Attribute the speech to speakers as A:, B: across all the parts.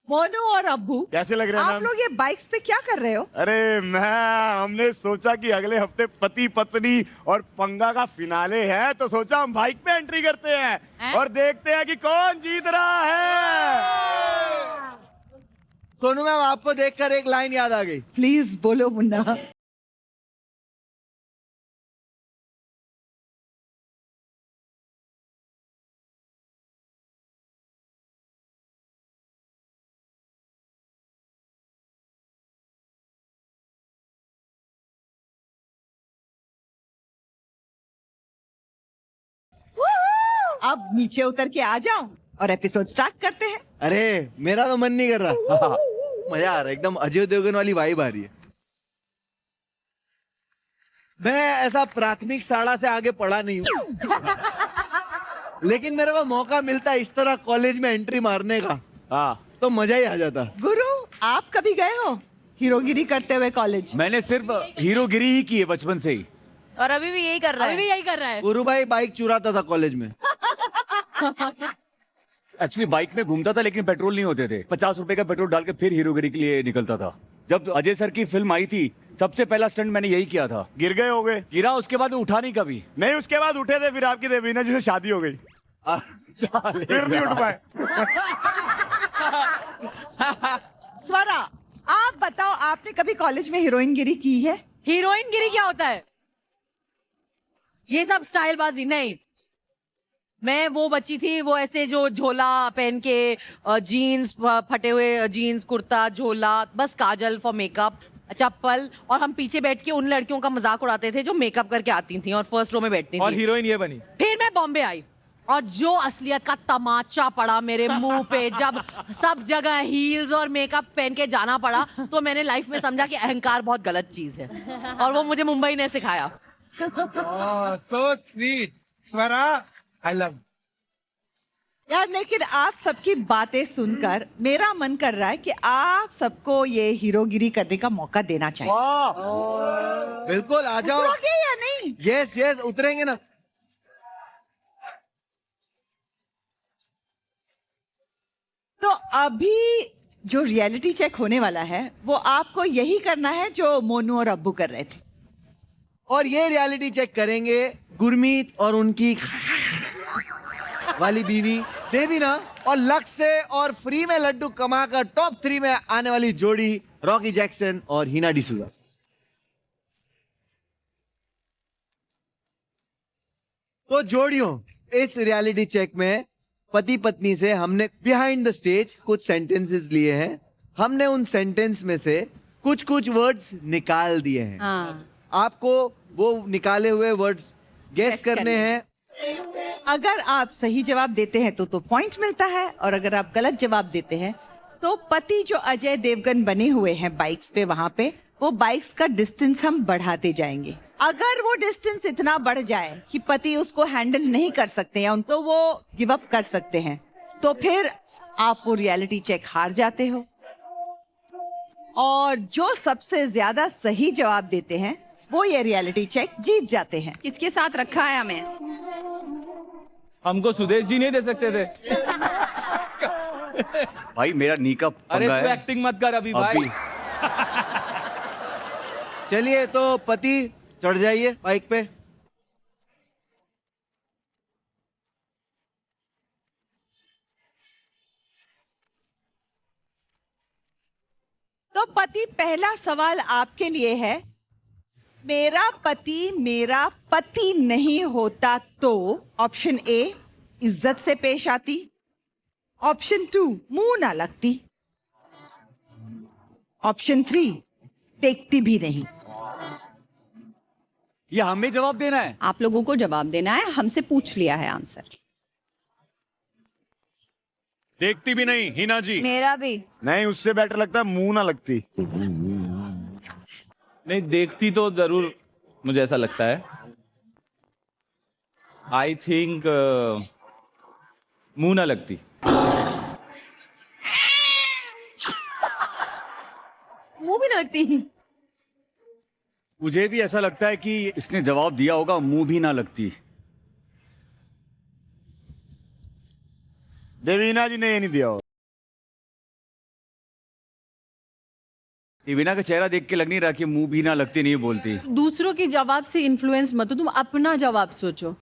A: मोनू और अब्बू,
B: कैसे लग रहे हैं
A: आप
B: मैम?
A: लोग ये बाइक्स पे क्या कर रहे हो?
B: अरे हमने सोचा कि अगले हफ्ते पति पत्नी और पंगा का फिनाले है, तो सोचा हम बाइक पे एंट्री करते हैं और देखते हैं कि कौन जीत रहा है।
C: सोनू मैम, आपको देखकर एक लाइन याद आ गई।
A: प्लीज बोलो मुन्ना। अब नीचे उतर के आ जाओ और एपिसोड स्टार्ट करते हैं।
C: अरे मेरा तो मन नहीं कर रहा। मजा आ रहा है, एकदम अजय देवगन वाली वाइब आ रही है। मैं ऐसा प्राथमिक शाला से आगे पढ़ा नहीं हूँ, लेकिन मेरे को मौका मिलता है इस तरह कॉलेज में एंट्री मारने का,
B: हाँ,
C: तो मजा ही आ जाता।
A: गुरु, आप कभी गए हो हीरोगिरी करते हुए कॉलेज?
D: मैंने सिर्फ हीरोगिरी ही की है बचपन से ही।
E: और अभी भी यही कर रहा है।
C: गुरु भाई बाइक चुराता था कॉलेज में।
D: एक्चुअली बाइक में घूमता था, लेकिन पेट्रोल नहीं होते थे। 50 रुपए का पेट्रोल डाल के फिर हीरोगिरी के लिए निकलता था। जब अजय सर की फिल्म आई थी, सबसे पहला स्टंट मैंने यही किया था।
B: गिर गए हो गए?
D: गिरा, उसके बाद उठा नहीं कभी।
B: नहीं, उसके बाद उठे थे, फिर आपकी देवीना जी से शादी हो गई, फिर नहीं उठ पाए।
A: स्वरा, आप बताओ, आपने कभी कॉलेज में हीरोइन गिरी की है?
E: हीरोइन गिरी क्या होता है? ये सब स्टाइलबाजी नहीं। मैं वो बच्ची थी, वो ऐसे जो झोला पहन के, जीन्स, फटे हुए जीन्स, कुर्ता, झोला, बस काजल फॉर मेकअप, चप्पल, और हम पीछे बैठ के उन लड़कियों का मजाक उड़ाते थे जो मेकअप करके आती थी और फर्स्ट रो में बैठती
F: और
E: थी।
F: हीरोइन ये बनी।
E: फिर मैं बॉम्बे आई और जो असलियत का तमाचा पड़ा मेरे मुंह पे, जब सब जगह हील्स और मेकअप पहन के जाना पड़ा, तो मैंने लाइफ में समझा कि अहंकार बहुत गलत चीज है, और वो मुझे मुंबई ने सिखाया।
F: So sweet Swara, I love.
A: यार, लेकिन आप सबकी बातें सुनकर मेरा मन कर रहा है कि आप सबको ये हीरोगिरी करने का मौका देना चाहिए।
C: बिल्कुल, आ जाओ।
A: उतरोगे या नहीं?
C: यस यस, उतरेंगे ना।
A: तो अभी जो रियलिटी चेक होने वाला है, वो आपको यही करना है जो मोनू और अब्बू कर रहे थे।
C: और ये रियलिटी चेक करेंगे गुरमीत और उनकी वाली बीवी देवीना, और लक्स से और फ्री में लड्डू कमाकर टॉप 3 में आने वाली जोड़ी रॉकी जैक्सन और हिना डिसूजा। तो जोड़ियों, इस रियलिटी चेक में पति पत्नी से हमने बिहाइंड द स्टेज कुछ सेंटेंसेस लिए हैं। हमने उन सेंटेंस में से कुछ कुछ वर्ड्स निकाल दिए हैं। आपको वो निकाले हुए वर्ड्स गेस करने हैं।
A: अगर आप सही जवाब देते हैं तो पॉइंट मिलता है, और अगर आप गलत जवाब देते हैं तो पति जो अजय देवगन बने हुए हैं बाइक्स पे, वहां पे वो बाइक्स का डिस्टेंस हम बढ़ाते जाएंगे। अगर वो डिस्टेंस इतना बढ़ जाए कि पति उसको हैंडल नहीं कर सकते हैं, तो वो गिव अप कर सकते हैं, तो फिर आप वो रियलिटी चेक हार जाते हो। और जो सबसे ज्यादा सही जवाब देते हैं वो ये रियलिटी चेक जीत जाते हैं।
E: किसके साथ रखा है हमें?
F: हमको सुदेश जी नहीं दे सकते थे?
D: भाई मेरा नी का
F: अरे
D: पंगा
F: तू
D: है।
F: एक्टिंग मत कर अभी भाई।
D: अभी
C: चलिए, तो पति चढ़ जाइए बाइक पे।
A: तो पति, पहला सवाल आपके लिए है, मेरा पति नहीं होता तो ऑप्शन ए, इज्जत से पेश आती, ऑप्शन 2, मुंह ना लगती, ऑप्शन 3, देखती भी नहीं।
D: ये हमें जवाब देना है?
E: आप लोगों को जवाब देना है, हमसे पूछ लिया है आंसर।
G: देखती भी नहीं हिना जी।
E: मेरा भी
B: नहीं, उससे बेटर लगता है मुंह ना लगती।
F: नहीं, देखती तो जरूर, मुझे ऐसा लगता है। आई थिंक मुंह ना लगती।
E: मुंह भी लगती।
D: मुझे भी ऐसा लगता है कि इसने जवाब दिया होगा, मुंह भी ना लगती।
B: देवीना जी ने ये नहीं दिया होगा।
D: देवीना का चेहरा देख के लग नहीं रहा कि मुंह भी ना लगती, नहीं बोलती।
E: दूसरों के जवाब से इन्फ्लुएंस मत हो, तुम अपना जवाब सोचो।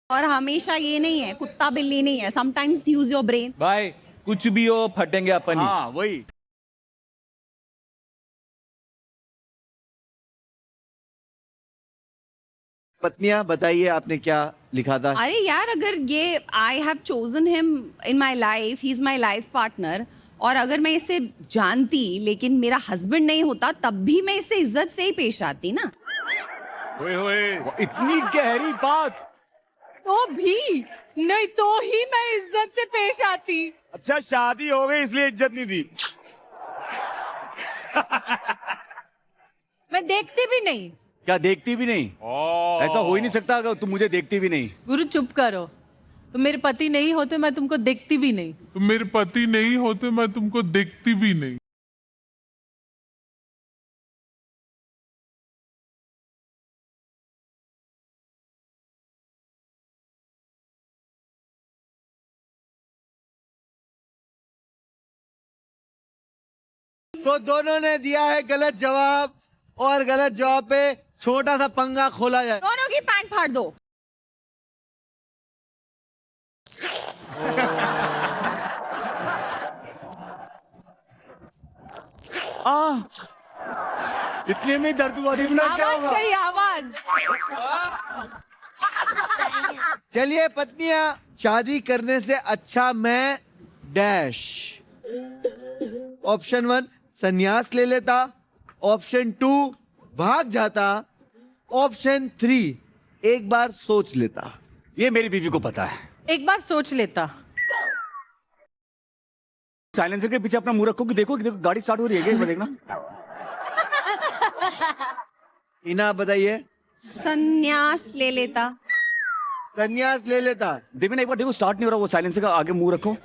H: और हमेशा ये नहीं है, कुत्ता बिल्ली नहीं है, समटाइम्स यूज योर ब्रेन।
F: भाई कुछ भी हो फटेंगे अपन ही।
D: हाँ वही।
C: पत्नियां बताइए आपने क्या लिखा था?
H: अरे यार, अगर ये I have chosen him in my life, he is my life partner, और अगर मैं इसे जानती लेकिन मेरा हस्बैंड नहीं होता तब भी मैं इससे इज्जत से ही पेश आती ना।
D: ओए ओए, इतनी गहरी बात।
E: तो भी नहीं तो ही मैं इज्जत से पेश आती।
B: अच्छा, शादी हो गई इसलिए इज्जत नहीं दी।
E: मैं देखती भी नहीं।
D: क्या देखती भी नहीं? ऐसा हो ही नहीं सकता अगर तुम मुझे देखती भी नहीं।
E: गुरु चुप करो, तुम मेरे पति नहीं होते मैं तुमको देखती भी नहीं।
I: तुम मेरे पति नहीं होते मैं तुमको देखती भी नहीं।
C: तो दोनों ने दिया है गलत जवाब, और गलत जवाब पे छोटा सा पंगा खोला जाए।
H: दोनों की पैंट फाड़ दो।
D: इतने में दर्द हुआ। देवीना क्या
E: आवाज
D: होगा?
E: चाहिए, आवाज।
C: चलिए पत्नियां, शादी करने से अच्छा मैं डैश। ऑप्शन 1 संन्यास ले लेता, ऑप्शन 2 भाग जाता, ऑप्शन 3 एक बार सोच लेता।
D: ये मेरी बीवी को पता है।
E: एक बार सोच लेता।
D: साइलेंसर के पीछे अपना मुंह रखो कि देखो गाड़ी स्टार्ट हो रही है क्या, एक बार देखना।
C: इना बताइए।
H: संन्यास ले लेता।
C: संन्यास ले लेता।
D: देवीना एक बार देखो, स्टार्ट नहीं हो रहा, वो साइलेंसर का आगे मुंह रखो।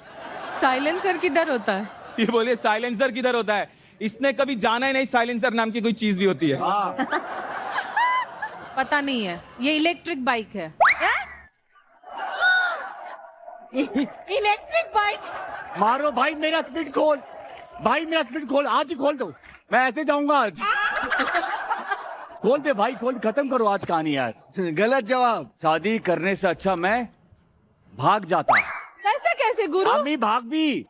E: साइलेंसर किधर होता है?
F: ये बोलिए साइलेंसर किधर होता है? इसने कभी जाना ही नहीं साइलेंसर नाम की कोई चीज भी होती है।
E: पता नहीं है, ये इलेक्ट्रिक बाइक है। Electric bike.
D: मारो भाई, मेरा स्पीड खोल भाई, मेरा स्पीड खोल, आज ही खोल दो। मैं ऐसे जाऊंगा आज। खोल दे भाई, खोल, खत्म करो आज कहानी यार।
C: गलत जवाब।
D: शादी करने से अच्छा मैं भाग जाता।
E: ऐसा कैसे गुरु?
D: आमी भाग भी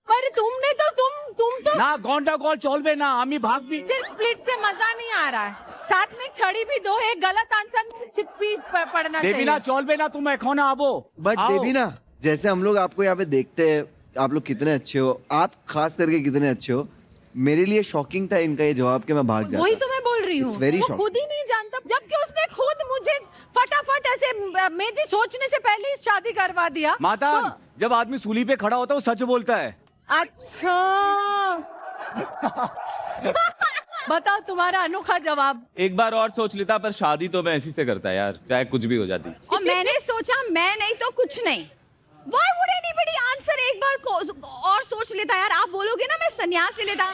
E: पर तुमने तो तुम तो
D: ना, गोंडा गोल चोलबे ना, आमी भाग भी।
E: सिर्फ स्प्लिट से मजा नहीं आ रहा है, साथ में छड़ी भी दो। एक गलत आंसर चिप्पी पड़ना चाहिए।
D: देवीना चोलबे ना, तुम एखो ना आबो।
C: बट
D: आओ।
C: देवीना, जैसे हम लोग आपको यहाँ पे देखते हैं, आप लोग कितने अच्छे हो, आप खास करके कितने अच्छे हो। मेरे लिए शॉकिंग था इनका ये जवाब कि मैं भाग जाता।
E: वही तो मैं बोल रही हूँ,
C: It's very
E: वो
C: shocking.
E: खुद ही नहीं जानता, जबकि उसने खुद मुझे फटाफट ऐसे मेरे सोचने से पहले ही शादी करवा दिया।
D: माता, जब आदमी सूली पे खड़ा होता है वो सच बोलता है।
E: अच्छा। बताओ तुम्हारा अनोखा जवाब।
F: एक बार और सोच लेता, पर शादी तो मैं ऐसी से करता यार, चाहे कुछ भी हो जाती।
H: और मैंने सोचा मैं नहीं तो कुछ नहीं। Why would anybody answer एक बार और सोच लेता यार? आप बोलोगे ना मैं संन्यास ले लेता।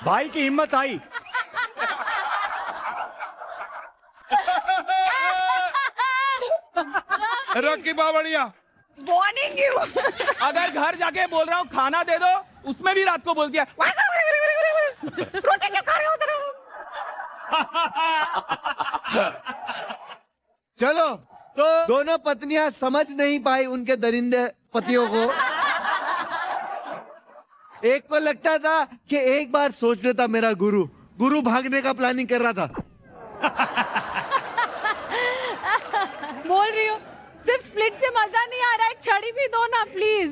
D: भाई की हिम्मत आई।
F: Rocky Bawadia,
H: Warning you.
F: अगर घर जाके बोल रहा हूँ खाना दे दो, उसमें भी रात को बोल दिया रोटी क्यों खा रहे हो तेरे?
C: चलो, तो दोनों पत्नियां समझ नहीं पाई उनके दरिंदे पतियों को। एक को लगता था कि एक बार सोच लेता मेरा गुरु भागने का प्लानिंग कर रहा था।
E: बोल रही हूँ, सिर्फ स्प्लिट से मजा नहीं आ रहा है, छड़ी भी दो ना प्लीज।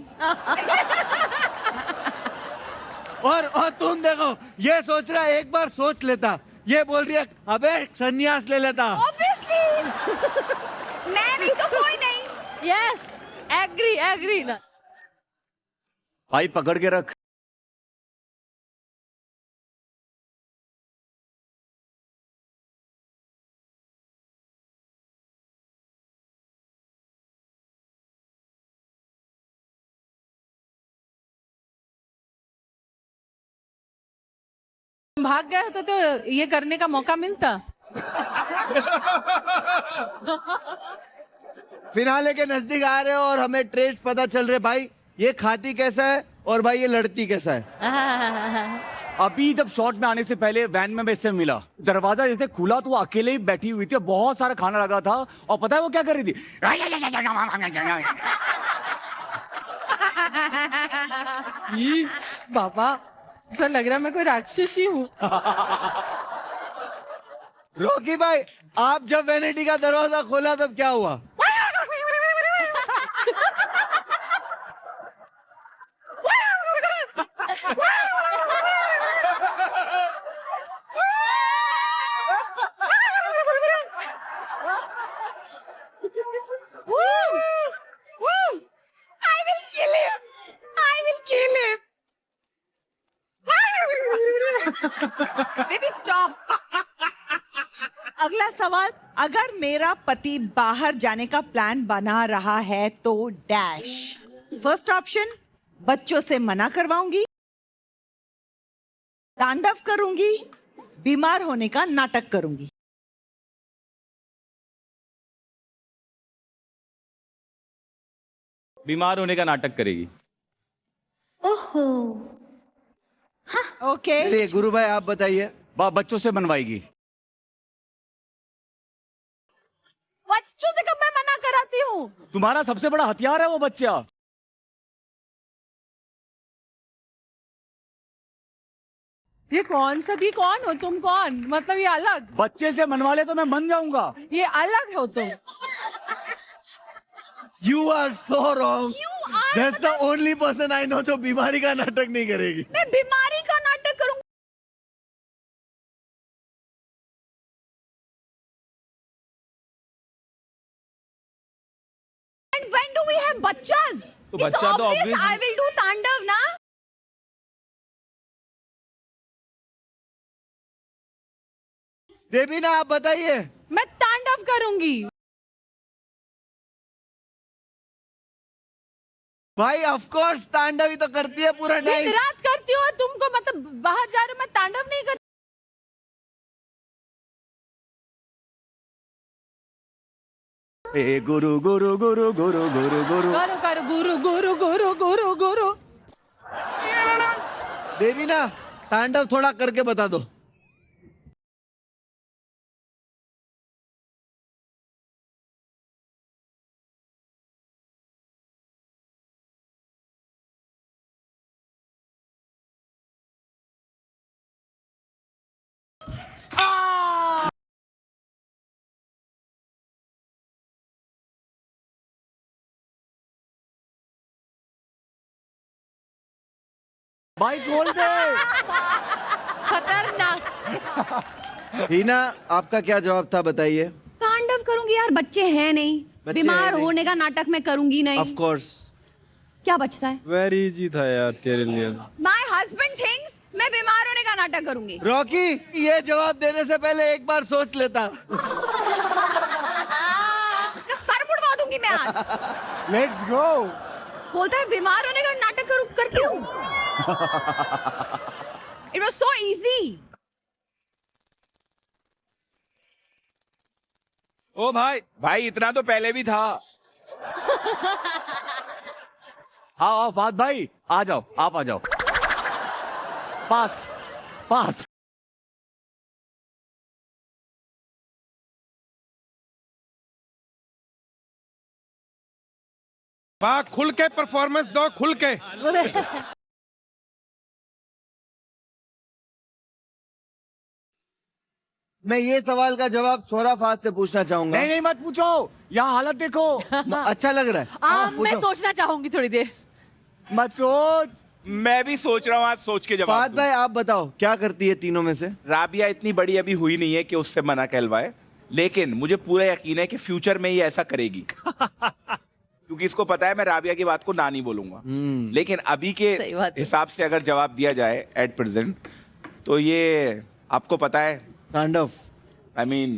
C: और तुम देखो, ये सोच रहा है एक बार सोच लेता, ये बोल रही है अबे संन्यास ले लेता।
H: Obviously. मैं नहीं तो कोई नहीं।
E: यस, एग्री ना।
D: भाई पकड़ के रख।
E: भाग गए होते तो ये करने का मौका मिलता।
C: फिनाले के नजदीक आ रहे हो और हमें ट्रेस पता चल रहे भाई ये खाती कैसा है और भाई ये लड़ती कैसा है।
D: अभी जब शॉट में आने से पहले वैन में मैं इससे मिला, दरवाजा जैसे खुला तो वो अकेले ही बैठी हुई थी, बहुत सारा खाना लगा था और पता है वो क्या कर रही थी?
E: बाबा ऐसा लग रहा है मैं कोई राक्षसी हूँ।
C: रॉकी भाई आप जब वैनिटी का दरवाजा खोला तब क्या हुआ?
H: Baby, stop.
A: अगला सवाल, अगर मेरा पति बाहर जाने का प्लान बना रहा है तो डैश। फर्स्ट ऑप्शन, बच्चों से मना करवाऊंगी, तांडव करूंगी, बीमार होने का नाटक करूंगी।
F: बीमार होने का नाटक करेगी।
A: ओके
C: चलिए गुरु भाई आप बताइए।
D: बच्चों से बनवाएगी।
E: बच्चों से कब मैं मना कराती हूँ?
D: तुम्हारा सबसे बड़ा हथियार है वो बच्चा।
E: ये कौन सा भी कौन हो तुम? कौन मतलब ये अलग?
D: बच्चे से मनवा ले तो मैं मन जाऊंगा।
E: ये अलग हो तुम।
C: You are so wrong. That's the only person I know जो बीमारी का नाटक नहीं करेगी।
H: मैं बीमारी का नाटक करूंगी। And when do we have बच्चास?
F: तो
H: It's
F: बच्चा तो
H: obvious
F: obviously-
H: I will do तांडव ना।
C: देवी ना आप बताइए।
E: मैं तांडव करूंगी।
C: भाई ऑफ कोर्स तांडव ही तो करती है पूरा
E: दिन
C: टाइम।
E: रात करती हो तुमको, मतलब बाहर जा रहे हो, मैं तांडव नहीं करती।
D: ए गुरु गुरु गुरु गुरु गुरु गुरु
E: करो करो गुरु गुरु गुरु गुरु गुरु।
C: देवी ना तांडव थोड़ा करके बता दो।
D: भाई खोल दे।
E: खतरनाक।
C: हीना आपका क्या जवाब था बताइए।
H: तांडव करूंगी यार, बच्चे हैं नहीं।
C: बच्चे
H: बीमार
C: हैं नहीं।
H: होने का नाटक मैं करूंगी नहीं।
C: Of course.
H: क्या बचता है?
J: वेरी इजी था यार तेरे लिए।
H: माई हस्बैंड थिंक्स मैं बीमार होने का नाटक करूंगी।
C: रॉकी ये जवाब देने से पहले एक बार सोच लेता।
H: इसका सर मुड़वा दूंगी मैं आज।
C: Let's go.
H: बोलता है बीमार होने का नाटक करती हूँ। It was so easy.
F: ओ भाई इतना तो पहले भी था।
D: हाँ आओ फाद भाई आ जाओ, आप आ जाओ। पास पास।
J: वाह खुल के परफॉर्मेंस दो, खुल के।
C: मैं ये सवाल का जवाब सोरा फाद से पूछना चाहूंगा।
D: नहीं नहीं मत पूछो, यहाँ हालत देखो।
C: अच्छा लग रहा है।
E: मैं
C: पूछो।
E: सोचना चाहूंगी थोड़ी देर।
D: मत सोच।
F: मैं भी सोच रहा हूँ, आज सोच के जवाब
C: फाद
F: दूं।
C: भाई आप बताओ क्या करती है तीनों में से?
F: राबिया इतनी बड़ी अभी हुई नहीं है कि उससे मना कहलवाए, लेकिन मुझे पूरा यकीन है कि फ्यूचर में ये ऐसा करेगी। क्योंकि इसको पता है मैं राबिया की बात को ना नहीं बोलूंगा। लेकिन अभी के
E: सही बात है।
F: हिसाब से अगर जवाब दिया जाए एट प्रेजेंट, तो ये आपको पता है
C: तांडव।
F: आई मीन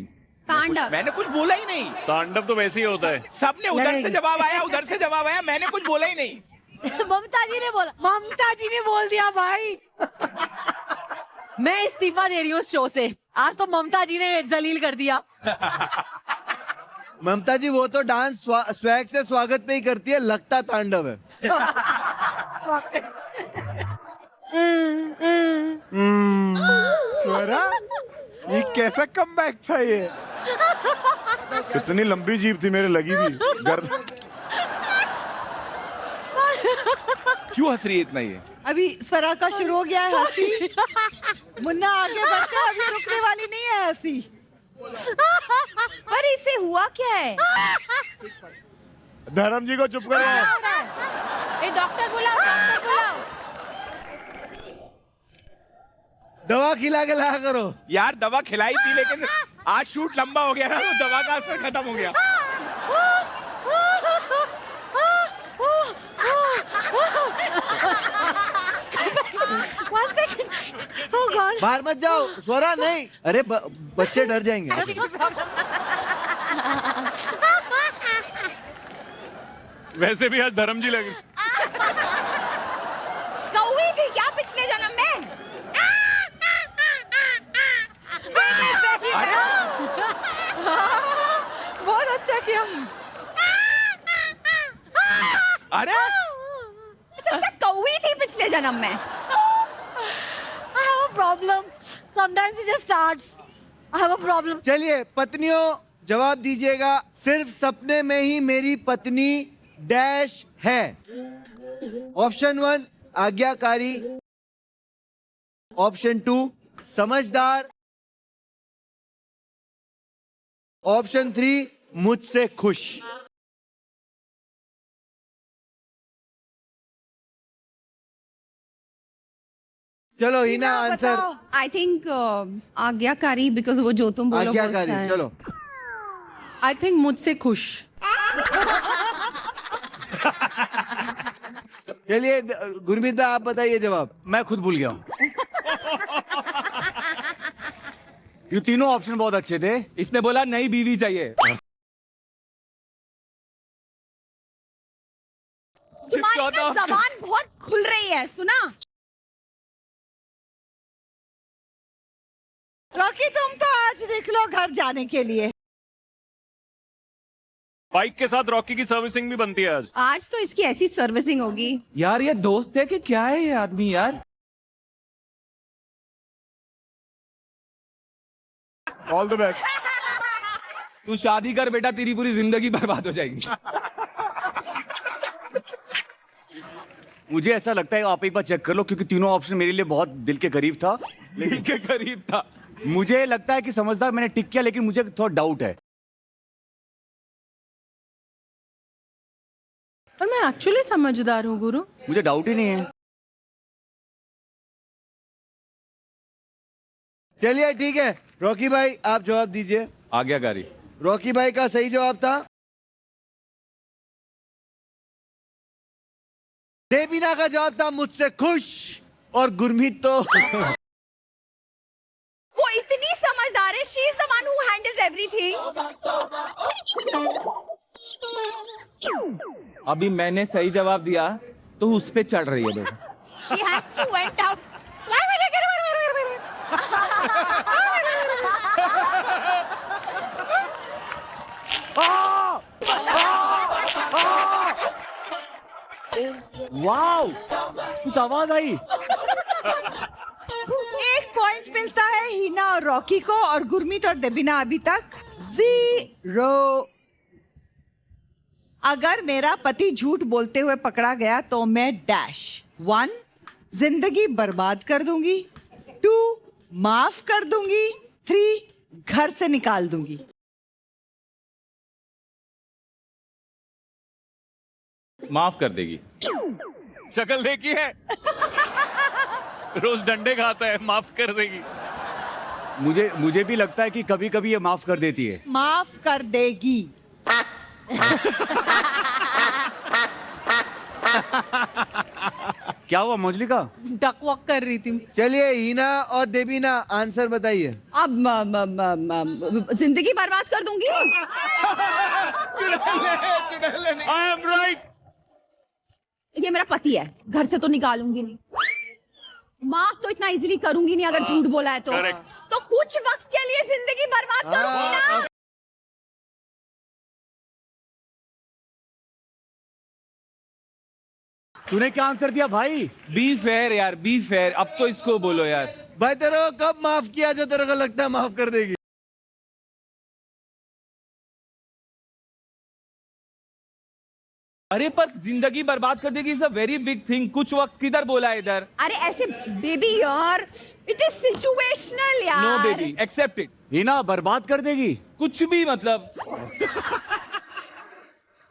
H: तांडव।
F: मैंने कुछ बोला ही नहीं।
G: तांडव तो वैसे ही होता है।
F: सबने उधर
C: नहीं।
F: से जवाब आया, उधर से जवाब आया, मैंने कुछ बोला ही नहीं।
E: ममता जी ने बोला, ममता जी ने बोल दिया भाई। मैं इस्तीफा दे रही हूँ इस शो से। आज तो ममता जी ने जलील कर दिया।
C: ममता जी वो तो डांस स्वैग से स्वागत नहीं करती है, लगता तांडव है।
B: स्वरा, ये कैसा कमबैक था ये? कितनी लंबी जीभ थी मेरे लगी भी गर्दन।
F: क्यों हंस रही है इतना ये?
A: अभी स्वरा का शुरू हो गया है हंसी। मुन्ना आगे बढ़ते हैं, अभी रुकने वाली नहीं है हंसी।
E: पर इसे हुआ क्या है?
B: धर्म जी को चुप करो।
E: डॉक्टर बुलाओ, डॉक्टर बुलाओ।
C: दवा खिला के लाया करो।
F: यार दवा खिलाई थी लेकिन आज शूट लंबा हो गया ना, तो दवा का असर खत्म हो गया।
E: One second. Oh God.
C: बाहर मत जाओ स्वरा, नहीं। अरे बच्चे डर जाएंगे।
G: वैसे भी आज धर्म जी लगे।
H: कौवी थी क्या पिछले जन्म में?
E: बहुत अच्छा किया।
F: अरे
H: कौवी थी पिछले जन्म में।
E: I have a problem. Sometimes it just starts. I have a problem.
C: चलिए पत्नियों जवाब दीजिएगा। सिर्फ सपने में ही मेरी पत्नी डैश है। ऑप्शन 1 आज्ञाकारी, ऑप्शन 2 समझदार, ऑप्शन 3 मुझसे खुश। चलो हिना आंसर।
H: आई थिंक आज्ञाकारी, बिकॉज वो जो तुम बोलो
C: आज्ञाकारी,
H: बोलता है।
C: चलो।
E: I think मुझसे खुश।
C: चलिए गुरमीत भाई आप बताइए जवाब।
D: मैं खुद भूल गया हूँ। ये तीनों ऑप्शन बहुत अच्छे थे।
J: इसने बोला नई बीवी चाहिए।
H: तुम्हारी ना जबान बहुत खुल रही है, सुना?
A: रॉकी तुम तो आज निकलो घर जाने के लिए।
G: बाइक के साथ रॉकी की सर्विसिंग भी बनती है आज।
H: आज तो इसकी ऐसी सर्विसिंग होगी।
J: यार ये दोस्त है कि क्या है ये आदमी यार?
B: All the best.
J: तू शादी कर बेटा, तेरी पूरी जिंदगी बर्बाद हो जाएगी।
D: मुझे ऐसा लगता है आप एक बार चेक कर लो, क्योंकि तीनों ऑप्शन मेरे लिए बहुत दिल के करीब था।
J: दिल के करीब था।
D: मुझे लगता है कि समझदार मैंने टिक किया, लेकिन मुझे थोड़ा डाउट है।
E: पर मैं एक्चुअली समझदार हूँ गुरु।
D: मुझे डाउट ही नहीं है।
C: चलिए ठीक है, रॉकी भाई आप जवाब दीजिए।
J: आज्ञाकारी।
C: रॉकी भाई का सही जवाब था देवीना का जवाब था मुझसे खुश। और गुरमीत तो
H: वो इतनी समझदार है। She is the one who handles everything.
J: अभी मैंने सही जवाब दिया तो उस पे चढ़ रही है देखो।
H: She has to went out.
D: Wow, कुछ आवाज आई।
A: एक पॉइंट मिलता है हिना और रॉकी को, और गुरमीत और देबीना अभी तक 0। अगर मेरा पति झूठ बोलते हुए पकड़ा गया तो मैं डैश 1 जिंदगी बर्बाद कर दूंगी, 2 माफ कर दूंगी, 3 घर से निकाल दूंगी।
J: माफ कर देगी।
G: शक्ल देखी है। रोज डंडे खाता है, माफ कर देगी।
D: मुझे भी लगता है कि कभी कभी ये माफ कर देती है।
A: माफ कर देगी।
D: क्या हुआ मौजलिका?
E: डक वॉक कर रही थी।
C: चलिए हिना और देबीना आंसर बताइए।
H: अब जिंदगी बर्बाद कर दूंगी।
G: I am right.
H: ये मेरा पति है, घर से तो निकालूंगी नहीं। माफ तो इतना इजीली करूंगी नहीं अगर झूठ बोला है तो।
G: Correct.
H: तो कुछ वक्त के लिए जिंदगी बर्बाद करूंगी ना।
D: तूने क्या आंसर दिया भाई?
J: बी फेयर यार, बी फेयर। अब तो इसको बोलो यार।
C: भाई तेरे को कब माफ किया जो तेरे को लगता है माफ कर देगी?
J: अरे पर जिंदगी बर्बाद कर देगी is a very big thing. कुछ वक्त किधर बोला है इधर?
H: अरे ऐसे बेबी यार, इट इज सिचुएशनल यार।
J: No baby, accept it.
D: Heena बर्बाद कर देगी
J: कुछ भी मतलब।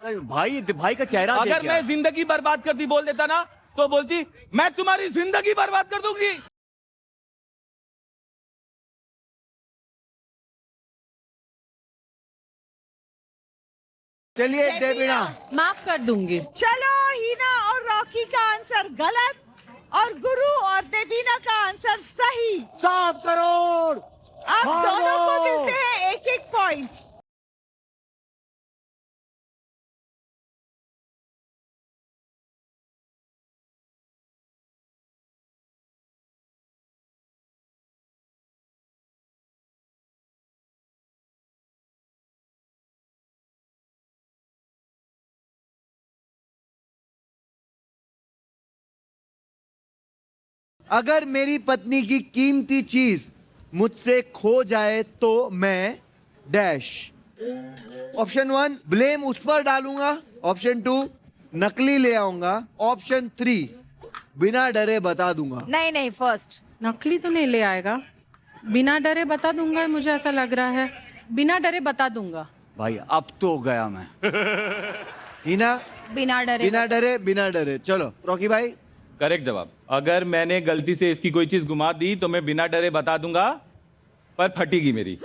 D: भाई का चेहरा देख
J: अगर मैं जिंदगी बर्बाद कर दी बोल देता ना, तो बोलती मैं तुम्हारी जिंदगी बर्बाद कर दूंगी।
C: चलिए देवीना,
E: माफ कर दूंगी।
A: चलो, हीना और रॉकी का आंसर गलत और गुरु और देवीना का आंसर सही।
D: 7 करोड़।
A: अब दोनों को मिलते हैं 1-1 पॉइंट।
C: अगर मेरी पत्नी की कीमती चीज मुझसे खो जाए तो मैं डैश। ऑप्शन 1 ब्लेम उस पर डालूंगा। ऑप्शन 2 नकली ले आऊंगा। ऑप्शन 3 बिना डरे बता दूंगा।
E: नहीं नहीं, फर्स्ट।
K: नकली तो नहीं ले आएगा, बिना डरे बता दूंगा। मुझे ऐसा लग रहा है बिना डरे बता दूंगा।
D: भाई अब तो गया मैं।
C: हीना,
H: बिना डरे।
C: बिना डरे, बिना डरे। चलो रॉकी भाई।
J: करेक्ट जवाब। अगर मैंने गलती से इसकी कोई चीज घुमा दी तो मैं बिना डरे बता दूंगा, पर फटेगी मेरी।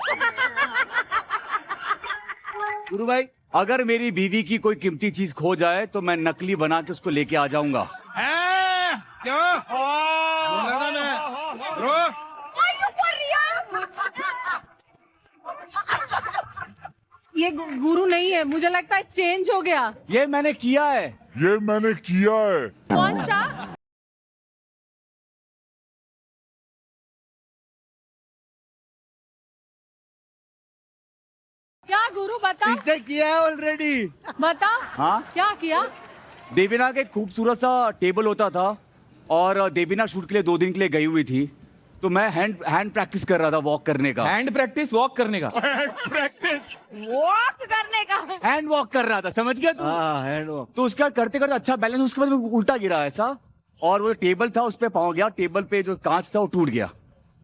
C: गुरु भाई।
D: अगर मेरी बीवी की कोई कीमती चीज खो जाए तो मैं नकली बना के उसको लेके आ जाऊंगा।
K: ये गुरु नहीं है, मुझे लगता है चेंज हो गया।
D: ये मैंने किया है।
K: कौन सा? क्या गुरु बता?
C: इसने किया है ऑलरेडी।
K: बता।
D: हाँ,
K: क्या किया?
D: देवीना का एक खूबसूरत सा टेबल होता था और देवीना शूट के लिए 2 दिन के लिए गई हुई थी, तो मैं हैंड प्रैक्टिस कर रहा था वॉक करने का।
J: हैंड प्रैक्टिस, वॉक करने का।
E: वॉक करने का।
D: हैंड वॉक कर रहा था, समझ गया तू?
C: हाँ, हैंड वॉक।
D: तो उसका करते करते अच्छा बैलेंस, उसके बाद मैं उल्टा गिरा ऐसा, और वो टेबल था उस पे पाँव गया, टेबल पे जो कांच था वो टूट गया।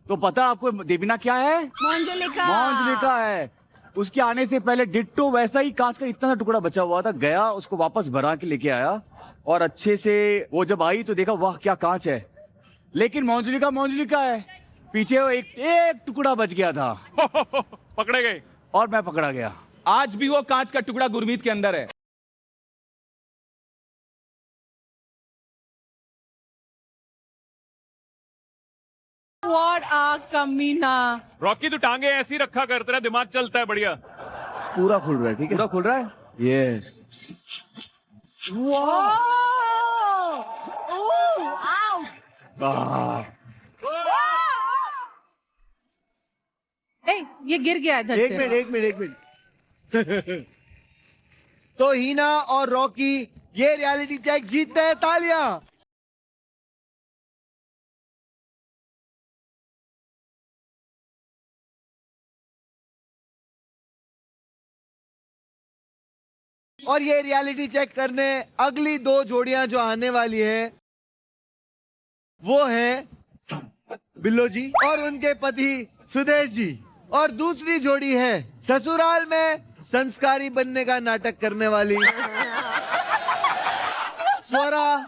D: तो पता आपको देवीना क्या है? मोंजलिका है। उसके आने से पहले डिट्टो वैसा ही कांच का इतना सा टुकड़ा बचा हुआ था, गया उसको वापस भरा के लेके आया और अच्छे से वो जब आई तो देखा वाह क्या कांच है, लेकिन मोंजलिका है, पीछे वो एक टुकड़ा बच गया था।
G: पकड़े गए
D: और मैं पकड़ा गया।
J: आज भी वो कांच का टुकड़ा गुरमीत के अंदर है।
K: What a कमीना।
G: रॉकी तू टांगे ऐसी रखा कर, तेरा दिमाग चलता है बढ़िया।
C: पूरा खुल रहा है, ठीक है?
D: पूरा खुल रहा है।
C: यस।
K: ये गिर गया इधर से।
C: एक मिनट। तो हीना और रॉकी ये रियलिटी चेक जीतते हैं। तालियां। और ये रियलिटी चेक करने अगली 2 जोड़ियां जो आने वाली है वो है बिल्लो जी और उनके पति सुदेश जी, और दूसरी जोड़ी है ससुराल में संस्कारी बनने का नाटक करने वाली स्वरा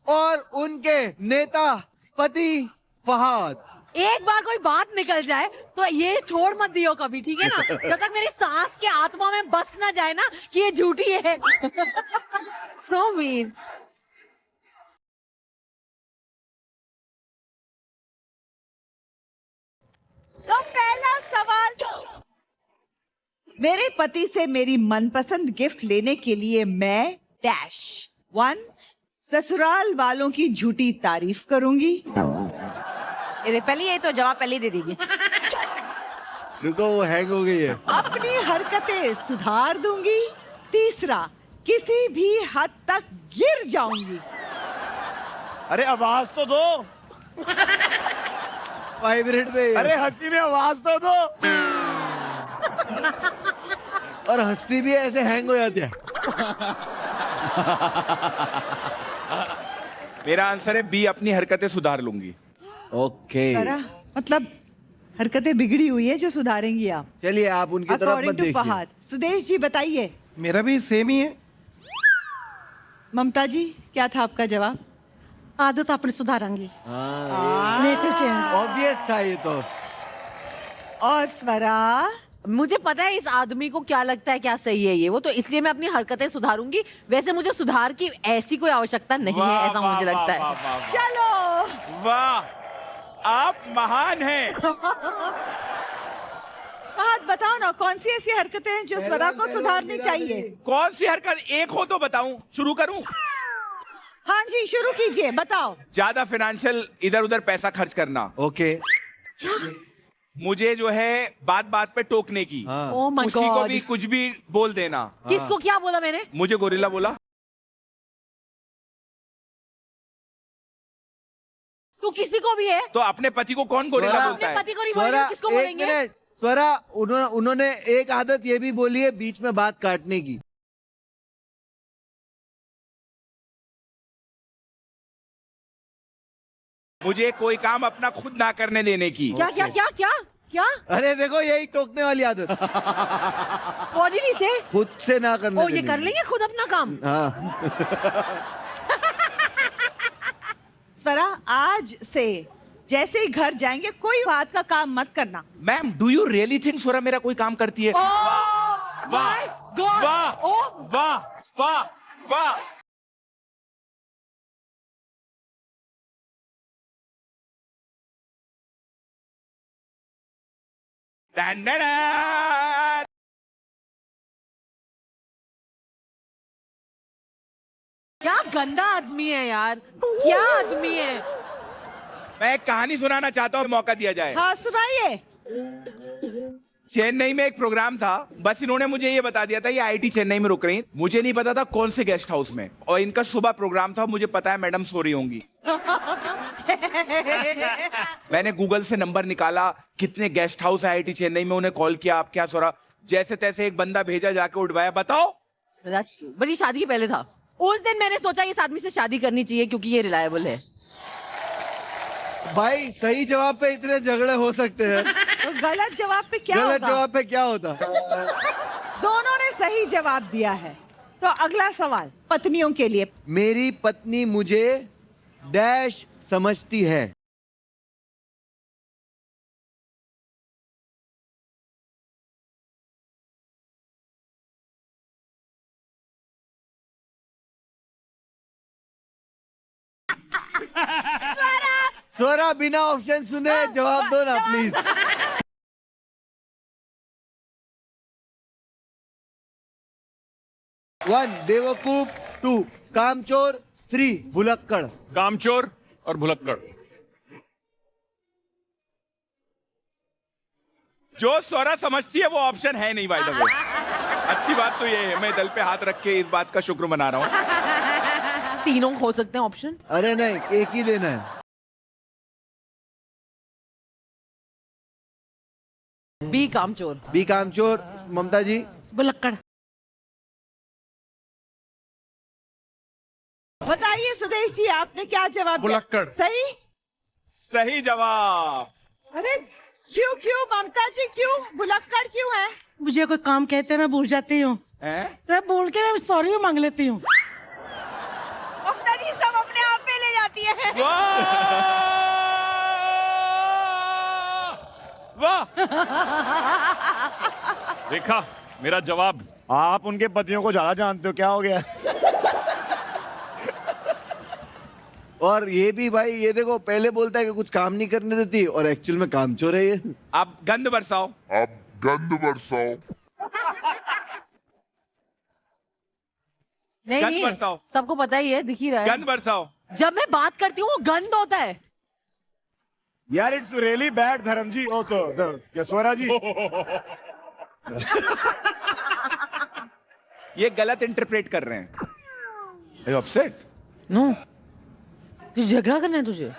C: और उनके नेता पति फहाद।
E: एक बार कोई बात निकल जाए तो ये छोड़ मत दियो कभी, ठीक है ना? जब तक मेरी सांस के आत्मा में बस ना जाए ना कि ये झूठी है। So mean.
A: तो पहला सवाल, मेरे पति से मेरी मनपसंद गिफ्ट लेने के लिए मैं डैश 1 ससुराल वालों की झूठी तारीफ करूंगी।
E: अरे पहले ये तो जवाब पहले ही दे देगी।
C: रुको, वो हैंग हो गई है।
A: अपनी हरकतें सुधार दूंगी। तीसरा, किसी भी हद तक गिर जाऊंगी।
B: अरे आवाज तो दो।
C: वाइब्रेट पे
B: अरे हंसी में आवाज तो दो।
C: और हंसती भी ऐसे हैंग हो जाती है।
F: मेरा आंसर है बी, अपनी हरकतें सुधार लूंगी।
C: ओके,
A: सारा मतलब हरकतें बिगड़ी हुई है जो सुधारेंगी आप।
C: चलिए आप उनकी तरफ मत
A: अकॉर्डिंग टू
C: देखिए।
A: फहद। सुदेश जी बताइए।
L: मेरा भी सेम ही है।
A: ममता जी क्या था आपका जवाब?
K: आदत अपनी सुधारेंगी।
C: ऑब्वियस था ये तो।
A: और स्वरा?
E: मुझे पता है इस आदमी को क्या लगता है क्या सही है ये, वो तो इसलिए मैं अपनी हरकतें सुधारूंगी। वैसे मुझे सुधार की ऐसी कोई आवश्यकता नहीं है, ऐसा मुझे लगता है।
A: चलो
F: वाह, आप महान हैं।
A: बात बताओ ना, कौन सी ऐसी हरकतें हैं जो स्वरा को सुधारनी चाहिए?
F: कौन सी हरकत एक हो तो बताऊं, शुरू करूं?
A: हाँ जी शुरू कीजिए, बताओ।
F: ज्यादा फाइनेंशियल इधर उधर पैसा खर्च करना।
C: ओके।
F: मुझे जो है बात बात पे टोकने की।
E: ओह माय
F: किसी को
E: गॉड।
F: भी कुछ भी बोल देना।
E: किसको क्या बोला मैंने?
F: मुझे गोरिल्ला बोला।
E: तू किसी को भी है
F: तो अपने पति को कौन गोरिल्ला
C: स्वरा-
F: बोलता है?
E: पति को नहीं
C: स्वरा,
E: बोलेंगे, किसको
C: एक
E: बोलेंगे?
C: मिनट। स्वरा, उन्होंने एक आदत ये भी बोली है, बीच में बात काटने की।
F: मुझे कोई काम अपना खुद ना करने देने की।
E: क्या क्या क्या क्या क्या?
C: अरे देखो, यही टोकने वाली आदत।
E: What did he say?
C: खुद से ना करने
E: ओ ये
C: देने
E: कर
C: की।
E: लेंगे खुद अपना काम।
C: हाँ।
A: स्वरा आज से जैसे ही घर जाएंगे कोई बात का काम मत करना।
F: Ma'am, do you really think Swara मेरा कोई काम करती है?
E: Oh my God!
F: वाह
E: Oh
F: वाह वाह वाह। डन-डन-डन।
E: क्या गंदा आदमी है यार, क्या आदमी है।
F: मैं एक कहानी सुनाना चाहता हूँ, मौका दिया जाए।
A: हाँ सुनाइए।
F: चेन्नई में एक प्रोग्राम था, बस इन्होंने मुझे ये बता दिया था ये आईटी चेन्नई में रुक रही। मुझे नहीं पता था कौन से गेस्ट हाउस में, और इनका सुबह प्रोग्राम था। मुझे पता है मैडम सो रही होंगी। मैंने गूगल से नंबर निकाला, कितने गेस्ट हाउस है आईटी चेन्नई में, उन्हें कॉल किया, आप क्या सो रहा? जैसे तैसे एक बंदा भेजा, जाके उठवाया। बताओ।
E: बट ये शादी के पहले था। उस दिन मैंने सोचा इस आदमी से शादी करनी चाहिए क्योंकि ये रिलायबल है।
C: भाई सही जवाब पे इतने झगड़े हो सकते हैं,
A: तो गलत जवाब पे क्या
C: गलत
A: होगा?
C: जवाब पे क्या होता?
A: दोनों ने सही जवाब दिया है। तो अगला सवाल पत्नियों के लिए।
C: मेरी पत्नी मुझे डैश समझती है। स्वरा, बिना ऑप्शन सुने जवाब दो ना प्लीज। 1 बेवकूफ, 2 कामचोर, 3 भुलक्कड़।
G: कामचोर और भुलक्कड़।
F: जो स्वरा समझती है वो ऑप्शन है नहीं, बाय द वे। अच्छी बात तो ये है, मैं दिल पे हाथ रख के इस बात का शुक्र मना रहा हूँ।
E: तीनों हो सकते हैं ऑप्शन।
C: अरे नहीं, एक ही देना है।
E: बी कामचोर।
C: बी कामचोर। ममता जी?
E: भुलक्कड़।
A: बताइए सुदेश जी, आपने क्या जवाब दिया?
G: भुलक्कड़।
A: सही?
F: सही जवाब।
A: अरे क्यों क्यों ममता जी, क्यों भुलक्कड़ क्यों है?
K: मुझे कोई काम कहते हैं मैं भूल जाती हूँ, तो बोल के मैं सॉरी भी मांग लेती हूँ।
A: ममता जी सब अपने आप पे ले जाती है।
G: वाह। देखा मेरा जवाब।
B: आप उनके पतियों को ज्यादा जानते हो, क्या हो गया?
C: और ये भी भाई, ये देखो, पहले बोलता है कि कुछ काम नहीं करने देती और एक्चुअल में कामचोर है ये।
F: आप गंद बरसाओ।
E: नहीं
F: गंद
E: नहीं,
F: बरसाओ।
E: सबको पता ही है, दिख ही रहा है।
F: गंद बरसाओ।
E: जब मैं बात करती हूँ वो गंद होता है।
B: यार इट्स रियली बैड धर्म जी। ओ तो क्या स्वरा जी
F: ये गलत इंटरप्रेट कर रहे हैं। Are you upset?
E: नो झगड़ा करना है तुझे?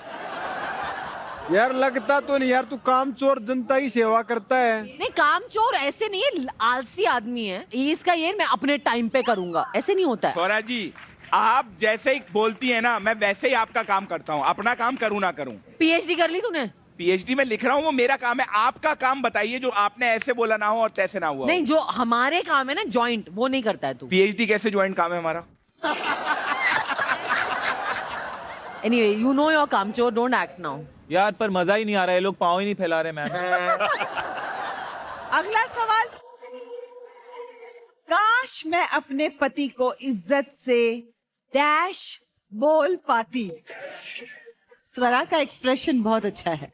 C: यार लगता तो नहीं यार, तू कामचोर जनता की सेवा करता है।
E: नहीं, कामचोर ऐसे नहीं है, आलसी आदमी है। इसका ये मैं अपने टाइम पे करूंगा, ऐसे नहीं होता है।
F: स्वरा जी, आप जैसे ही बोलती है ना, मैं वैसे ही आपका काम करता हूँ। अपना काम करूँ ना करूँ।
E: पीएचडी कर ली तूने?
F: पीएचडी में लिख रहा हूँ, वो मेरा काम है। आपका काम बताइए जो आपने ऐसे बोला ना हो और तैसे ना हुआ।
E: नहीं, जो हमारे काम है ना जॉइंट, वो नहीं करता है तू।
F: पीएचडी कैसे ज्वाइंट काम है हमारा?
E: एनीवे, यू नो योर कामचोर, डोंट एक्ट नाउ।
J: यार पर मजा ही नहीं आ रहा है, लोग पाँव ही नहीं फैला रहे मैम।
A: अगला सवाल। काश मैं अपने पति को इज्जत से डैश बोल पाती। स्वरा का एक्सप्रेशन बहुत अच्छा है।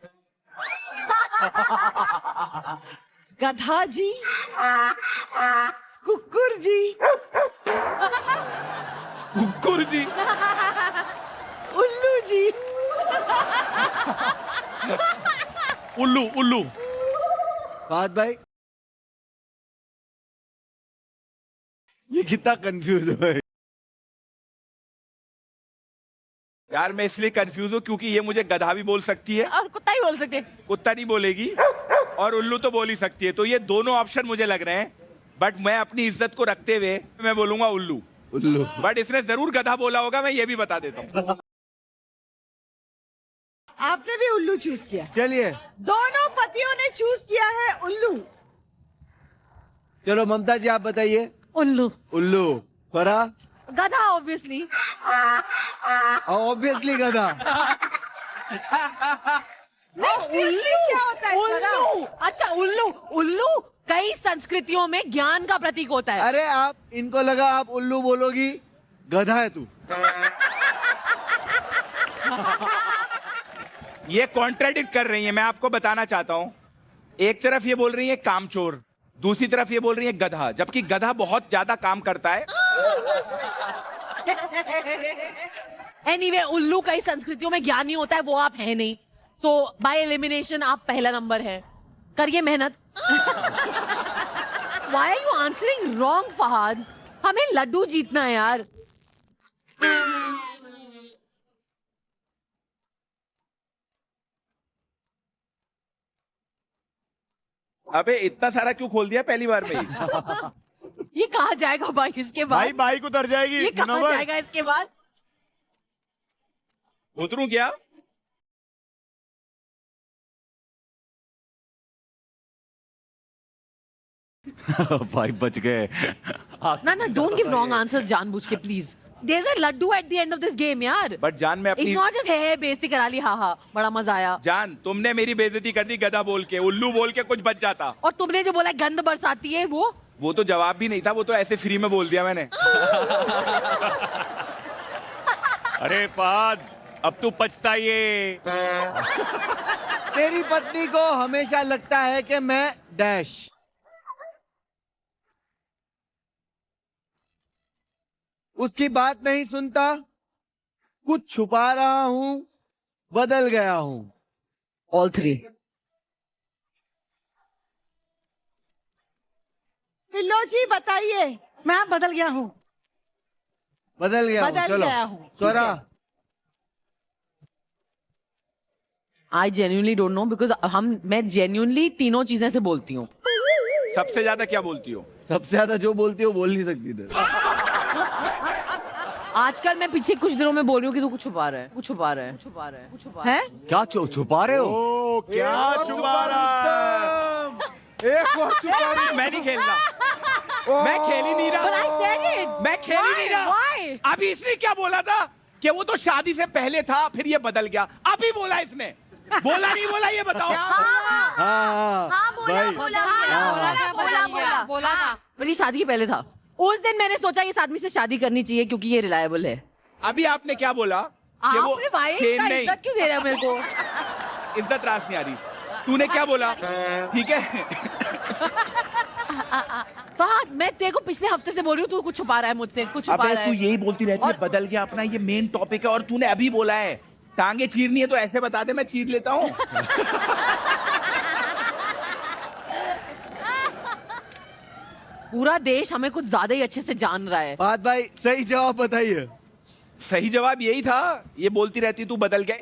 A: गधा जी, कुकुर जी,
F: कुकुर जी,
A: उल्लू जी।
J: उल्लू उल्लू।
C: फहद भाई ये कितना कंफ्यूज है।
F: यार मैं इसलिए कंफ्यूज हूँ क्योंकि ये मुझे गधा भी बोल सकती है
E: और कुत्ता ही बोल सकते हैं।
F: कुत्ता नहीं बोलेगी, और उल्लू तो बोल ही सकती है। तो ये दोनों ऑप्शन मुझे लग रहे हैं, बट मैं अपनी इज्जत को रखते हुए मैं बोलूंगा उल्लू।
C: उल्लू।
F: बट इसने जरूर गधा बोला होगा, मैं ये भी बता देता हूँ।
A: आपने भी उल्लू चूज किया।
C: चलिए
A: दोनों पतियों ने चूज किया है उल्लू।
C: चलो ममता जी आप बताइए।
E: उल्लू।
C: उल्लू। फरा?
E: गधा ऑब्वियसली।
C: ऑब्वियसली गधा।
A: उल्लू क्या होता है?
E: उल्लू, अच्छा उल्लू। उल्लू कई संस्कृतियों में ज्ञान का प्रतीक होता है।
C: अरे आप इनको लगा आप उल्लू बोलोगी, गधा है तू।
F: ये कॉन्ट्राडिक्ट कर रही है, मैं आपको बताना चाहता हूँ। एक तरफ ये बोल रही है कामचोर, दूसरी तरफ ये बोल रही है गधा, जबकि गधा बहुत ज्यादा काम करता है।
E: एनीवे, उल्लू कई संस्कृतियों में ज्ञानी होता है, वो आप है नहीं, तो बाय एलिमिनेशन आप पहला नंबर है। करिए मेहनत। Why are you answering wrong, Fahad? हमें लड्डू जीतना है यार।
F: अबे इतना सारा क्यों खोल दिया पहली बार में ही?
E: ये कहाँ जाएगा भाई इसके बाद?
B: भाई बाइक उतर जाएगी।
E: ये कहाँ
B: मुनव्वर।
E: जाएगा इसके बाद?
F: उतरूं क्या?
J: भाई बच गए।
E: ना डोंट गिव रॉन्ग आंसर्स जानबूझ के please. There's a laddu at the end of this game यार।
F: बट जान मैं अपनी
E: It's not just है बेइज्जती करा ली, हाँ हाँ बड़ा मजा आया।
F: जान तुमने मेरी बेइज्जती कर दी गधा बोल के, उल्लू बोल के कुछ बच जाता।
E: और तुमने जो बोला गंद बरसाती है
F: वो तो जवाब भी नहीं था, वो तो ऐसे फ्री में बोल दिया मैंने।
G: अरे फहद, अब तू पछताइए।
C: तेरी पत्नी को हमेशा लगता है कि मैं डैश। उसकी बात नहीं सुनता, कुछ छुपा रहा हूं, बदल गया हूं।
E: All three.
A: पिल्लो जी बताइए। मैं बदल गया हूँ।
C: बदल गया हूं।
A: बदल
C: चलो
A: गया हूं।
C: Swara.
E: I genuinely don't know because मैं जेन्युइनली तीनों चीजें से बोलती हूँ।
F: सबसे ज्यादा क्या बोलती हो?
C: सबसे ज्यादा जो बोलती हो बोल नहीं सकती थी।
E: आजकल मैं पीछे कुछ दिनों में बोल रही हूँ कि तू कुछ छुपा रहा है, कुछ छुपा रहा है, छुपा रहा है, कुछ छुपा है।
J: क्या छुपा रहे हो?
B: ओ क्या छुपा रहा है? एक और छुपा रही है।
F: मैं नहीं खेलना, मैं खेल ही नहीं
E: But I said
F: रहा,
E: it.
F: मैं खेल ही नहीं रहा।
E: Why?
F: अभी इसने क्या बोला था कि वो तो शादी से पहले था, फिर ये बदल गया। अभी बोला इसने, बोला नहीं बोला ये बताओ।
C: हाँ
E: बोला मेरी शादी के पहले था। उस दिन मैंने सोचा इस आदमी से शादी करनी चाहिए क्योंकि ये रिलायबल है।
F: अभी आपने क्या बोला कि वो
E: आपने भाई
F: चेन
E: इतना
F: नहीं,
E: इज्जत क्यों दे रहा है मेरे को?
F: इज्जत रास नहीं आ रही। तूने क्या बोला? ठीक है।
E: फहद, मैं तेरे को पिछले हफ्ते से बोल रही हूँ, तू कुछ छुपा रहा है मुझसे, कुछ छुपा
F: अबे
E: रहा
F: तू
E: है।
F: यही बोलती रहती है बदल गया, अपना ये मेन टॉपिक है, और तूने अभी बोला है टांगे चीरनी है तो ऐसे बता दे, मैं चीर लेता हूँ।
E: पूरा देश हमें कुछ ज्यादा ही अच्छे से जान रहा है।
C: बात भाई सही जवाब बताइए।
F: सही जवाब यही था, ये बोलती रहती तू बदल गए।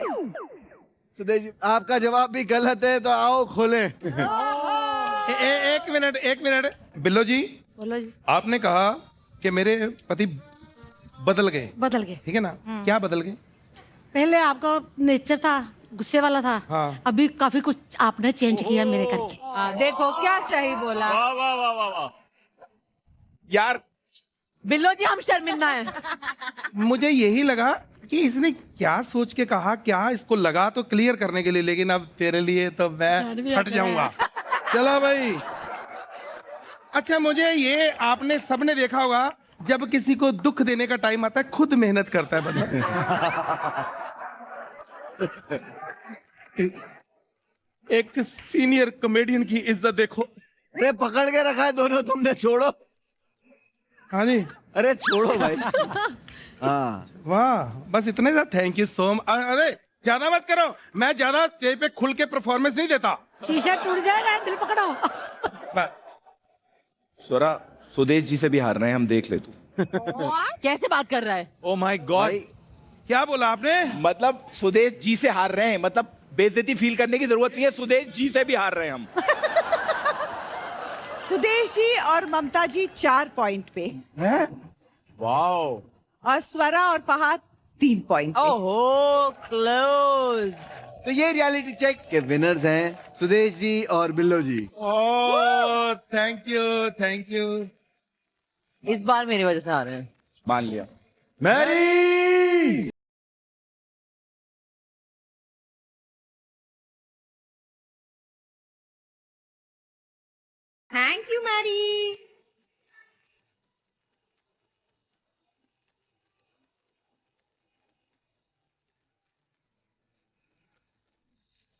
C: सुदेश जी, आपका जवाब भी गलत है, तो आओ खोलें।
L: एक मिनट बिल्लो जी,
K: बोलो जी।
L: आपने कहा कि मेरे पति बदल गए, ठीक है ना? क्या बदल गए?
K: पहले आपका नेचर था गुस्से वाला था,
L: हाँ।
K: अभी काफी कुछ आपने चेंज किया मेरे करके।
E: देखो क्या सही बोला।
G: वाह वाह वाह वाह वाह।
F: यार
E: बिल्लो जी हम शर्मिंदा हैं।
L: मुझे यही लगा कि इसने क्या सोच के कहा, क्या इसको लगा तो क्लियर करने के लिए, लेकिन अब तेरे लिए तो मैं हट जाऊंगा। चलो भाई। अच्छा, मुझे ये आपने सबने देखा होगा, जब किसी को दुख देने का टाइम आता है खुद मेहनत करता है बंदा। एक सीनियर कॉमेडियन की इज्जत देखो।
C: अरे पकड़ के रखा है दोनों तुमने, छोड़ो।
L: हाँ जी,
C: अरे छोड़ो भाई। हाँ
L: वाह, बस इतने सा। Thank you so much. अरे ज्यादा मत करो, मैं ज्यादा स्टेज पे खुल के परफॉर्मेंस नहीं देता।
K: शीशा टूट जाएगा, दिल पकड़ो।
F: स्वरा, सुदेश जी से भी हार रहे हैं हम, देख ले तू।
E: कैसे बात कर रहा है?
J: ओ माय गॉड,
L: क्या बोला आपने?
F: मतलब सुदेश जी से हार रहे हैं, मतलब बेइज्जती फील करने की जरूरत नहीं है, सुदेश जी से भी हार रहे हैं हम।
A: सुदेश जी और ममता जी 4 पॉइंट पे,
B: वाओ।
A: और स्वरा और फहाद 3 पॉइंट पे।
E: ओहो, क्लोज।
C: तो ये रियलिटी चेक के विनर्स हैं सुदेश जी और बिल्लो जी।
L: Oh thank you.
E: इस बार मेरी वजह से आ रहे हैं।
F: मान लिया।
J: Mary
H: thank you Mary.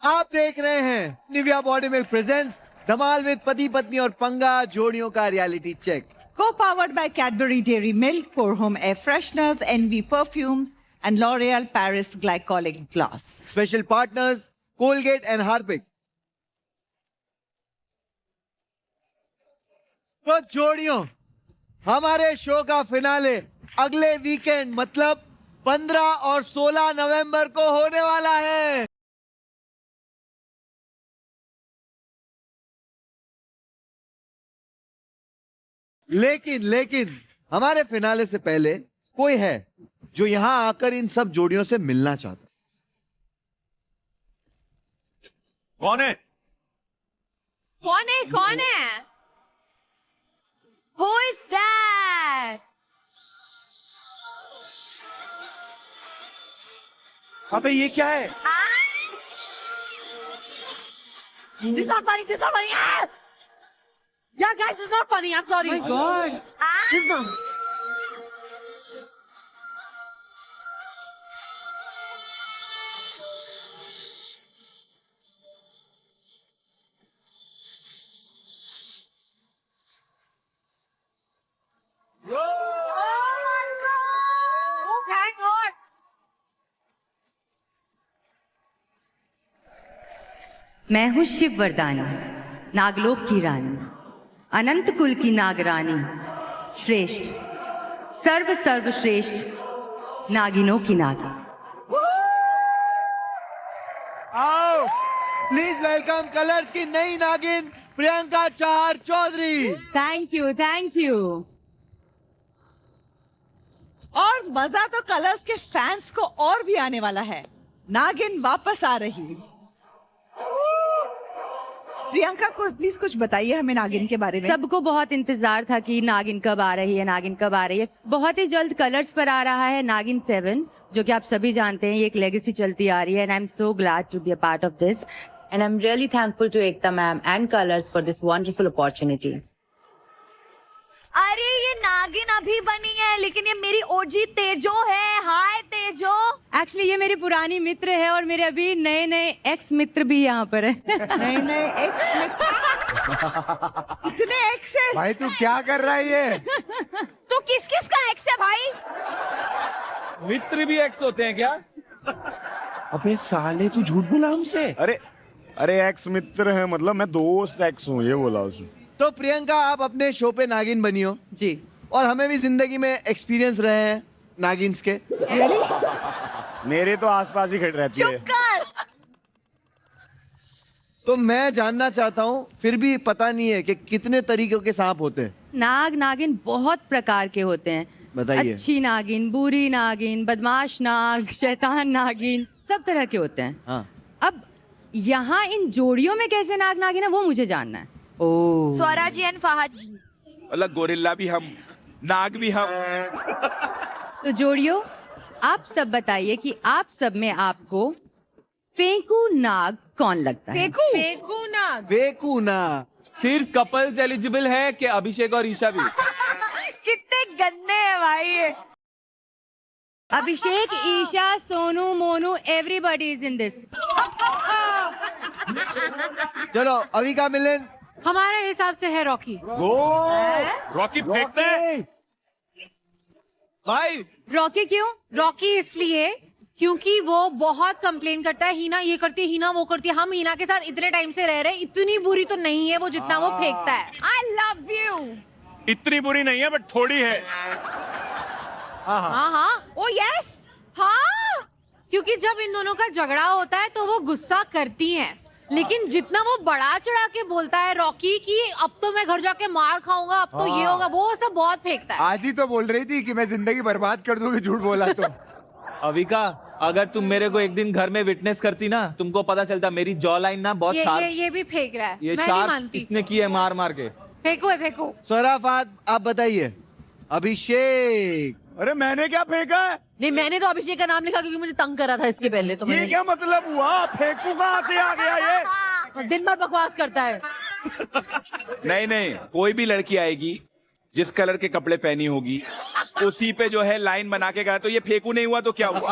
C: आप देख रहे हैं Nivea body milk presents Dhamaal with Pati Patni aur Panga जोड़ियों का reality check.
A: Co-powered by Cadbury Dairy Milk, For Home Air Fresheners, NV Perfumes, and L'Oreal Paris Glycolic Glass.
C: Special partners Colgate and Harpic. तो जोड़ियों, हमारे show का finale अगले वीकेंड मतलब 15 और 16 नवंबर को होने वाला है। लेकिन हमारे फिनाले से पहले कोई है जो यहां आकर इन सब जोड़ियों से मिलना चाहता है।
G: कौन है?
H: कौन है? Who is that?
F: अबे ये क्या है?
E: This is not funny. Yeah, guys, this is not funny. I'm sorry.
K: Oh my God.
E: This is not.
M: मैं हूँ शिव वरदानी, नागलोक की रानी, अनंत कुल की नागरानी, श्रेष्ठ, सर्वश्रेष्ठ, नागिनों की नागी।
C: आओ प्लीज वेलकम कलर्स की नई नागिन प्रियंका चाहर चौधरी।
M: Thank you.
A: और मजा तो कलर्स के फैंस को और भी आने वाला है। नागिन वापस आ रही। प्रियंका को प्लीज कुछ बताइए हमें नागिन के बारे में।
M: सबको बहुत इंतजार था कि नागिन कब आ रही है। बहुत ही जल्द कलर्स पर आ रहा है नागिन 7, जो कि आप सभी जानते हैं ये एक लेगेसी चलती आ रही है। And I am so glad to be a part of this and I am really thankful to Ekta ma'am and Colors for this wonderful opportunity.
H: अरे ये नागिन अभी बनी है, लेकिन ये मेरी ओजी तेजो है। हाय तेजो।
M: एक्चुअली ये मेरी पुरानी मित्र है और मेरे अभी नए एक्स मित्र भी यहाँ पर है।
A: नए एक्स मित्र। इतने एक्सेस।
C: भाई तू क्या कर रहा है ये?
H: तो किस का एक्स है भाई?
J: मित्र भी एक्स होते हैं क्या?
F: अबे साले तू झूठ बोला हमसे।
B: अरे अरे एक्स मित्र है, मतलब मैं दोस्त एक्स हूँ, ये बोला उसने।
C: तो प्रियंका, आप अपने शो पे नागिन बनी हो
E: जी,
C: और हमें भी जिंदगी में एक्सपीरियंस रहे हैं नागिन्स के।
B: मेरे तो आसपास ही खड़ी रहती है।
C: तो मैं जानना चाहता हूँ, फिर भी पता नहीं है कि कितने तरीकों के सांप होते हैं।
M: नाग नागिन बहुत प्रकार के होते हैं।
C: बताइए।
M: अच्छी नागिन, बुरी नागिन, बदमाश नाग, शैतान नागिन, सब तरह के होते हैं।
C: हाँ।
M: अब यहाँ इन जोड़ियों में कैसे नाग नागिन है वो मुझे जानना है।
C: ओह।
N: स्वरा जी एंड फहद जी।
F: मतलब गोरिल्ला भी हम, नाग भी हम।
M: तो जोड़ियों, आप सब बताइए कि आप सब में आपको फेंकू नाग कौन लगता है?
K: फेंकू नाग।
C: फेंकू नाग।
J: सिर्फ कपल्स एलिजिबल है कि अभिषेक और ईशा भी?
N: कितने गंदे हैं भाई ये।
M: Abhishek, Isha, Sonu, Monu, everybody is in this.
C: चलो अभी का मिलन।
K: हमारे हिसाब से है रॉकी।
G: रॉकी फेंकते हैं
J: भाई।
M: रॉकी क्यों?
K: रॉकी इसलिए क्योंकि वो बहुत कंप्लेन करता है, हीना ये करती है, हीना वो करती है। हम हीना के साथ इतने टाइम से रह रहे हैं, इतनी बुरी तो नहीं है वो जितना वो फेंकता है।
N: I love you.
G: इतनी बुरी नहीं है बट थोड़ी है।
K: हाँ हाँ,
N: ओ यस।
K: हाँ, क्योंकि जब इन दोनों का झगड़ा होता है तो वो गुस्सा करती हैं, लेकिन जितना वो बढ़ा चढ़ा के बोलता है रॉकी कि अब तो मैं घर जाके मार खाऊंगा, अब तो ये होगा, वो सब बहुत फेंकता है।
O: आज ही तो बोल रही थी कि मैं जिंदगी बर्बाद कर दूंगी झूठ बोला तो।
J: अविका, अगर तुम मेरे को एक दिन घर में विटनेस करती ना, तुमको पता चलता मेरी जॉ लाइन ना बहुत शार्प।
K: ये भी फेंक रहा है,
J: ये
K: मैं नहीं
J: शार्प
K: मानती।
J: इसने की है मार मार के।
K: फेंको।
C: स्वरा, फहद, आप बताइए। अभिषेक।
B: अरे मैंने क्या फेंका है?
E: नहीं, मैंने तो अभिषेक का नाम लिखा क्योंकि मुझे तंग करा था इसके पहले। तो
B: ये क्या मतलब हुआ? फेंकू कहाँ से आ गया ये?
E: दिन भर बकवास करता है।
F: नहीं, कोई भी लड़की आएगी जिस कलर के कपड़े पहनी होगी उसी पे जो है लाइन बना के गया, तो ये फेंकू नहीं हुआ तो क्या हुआ?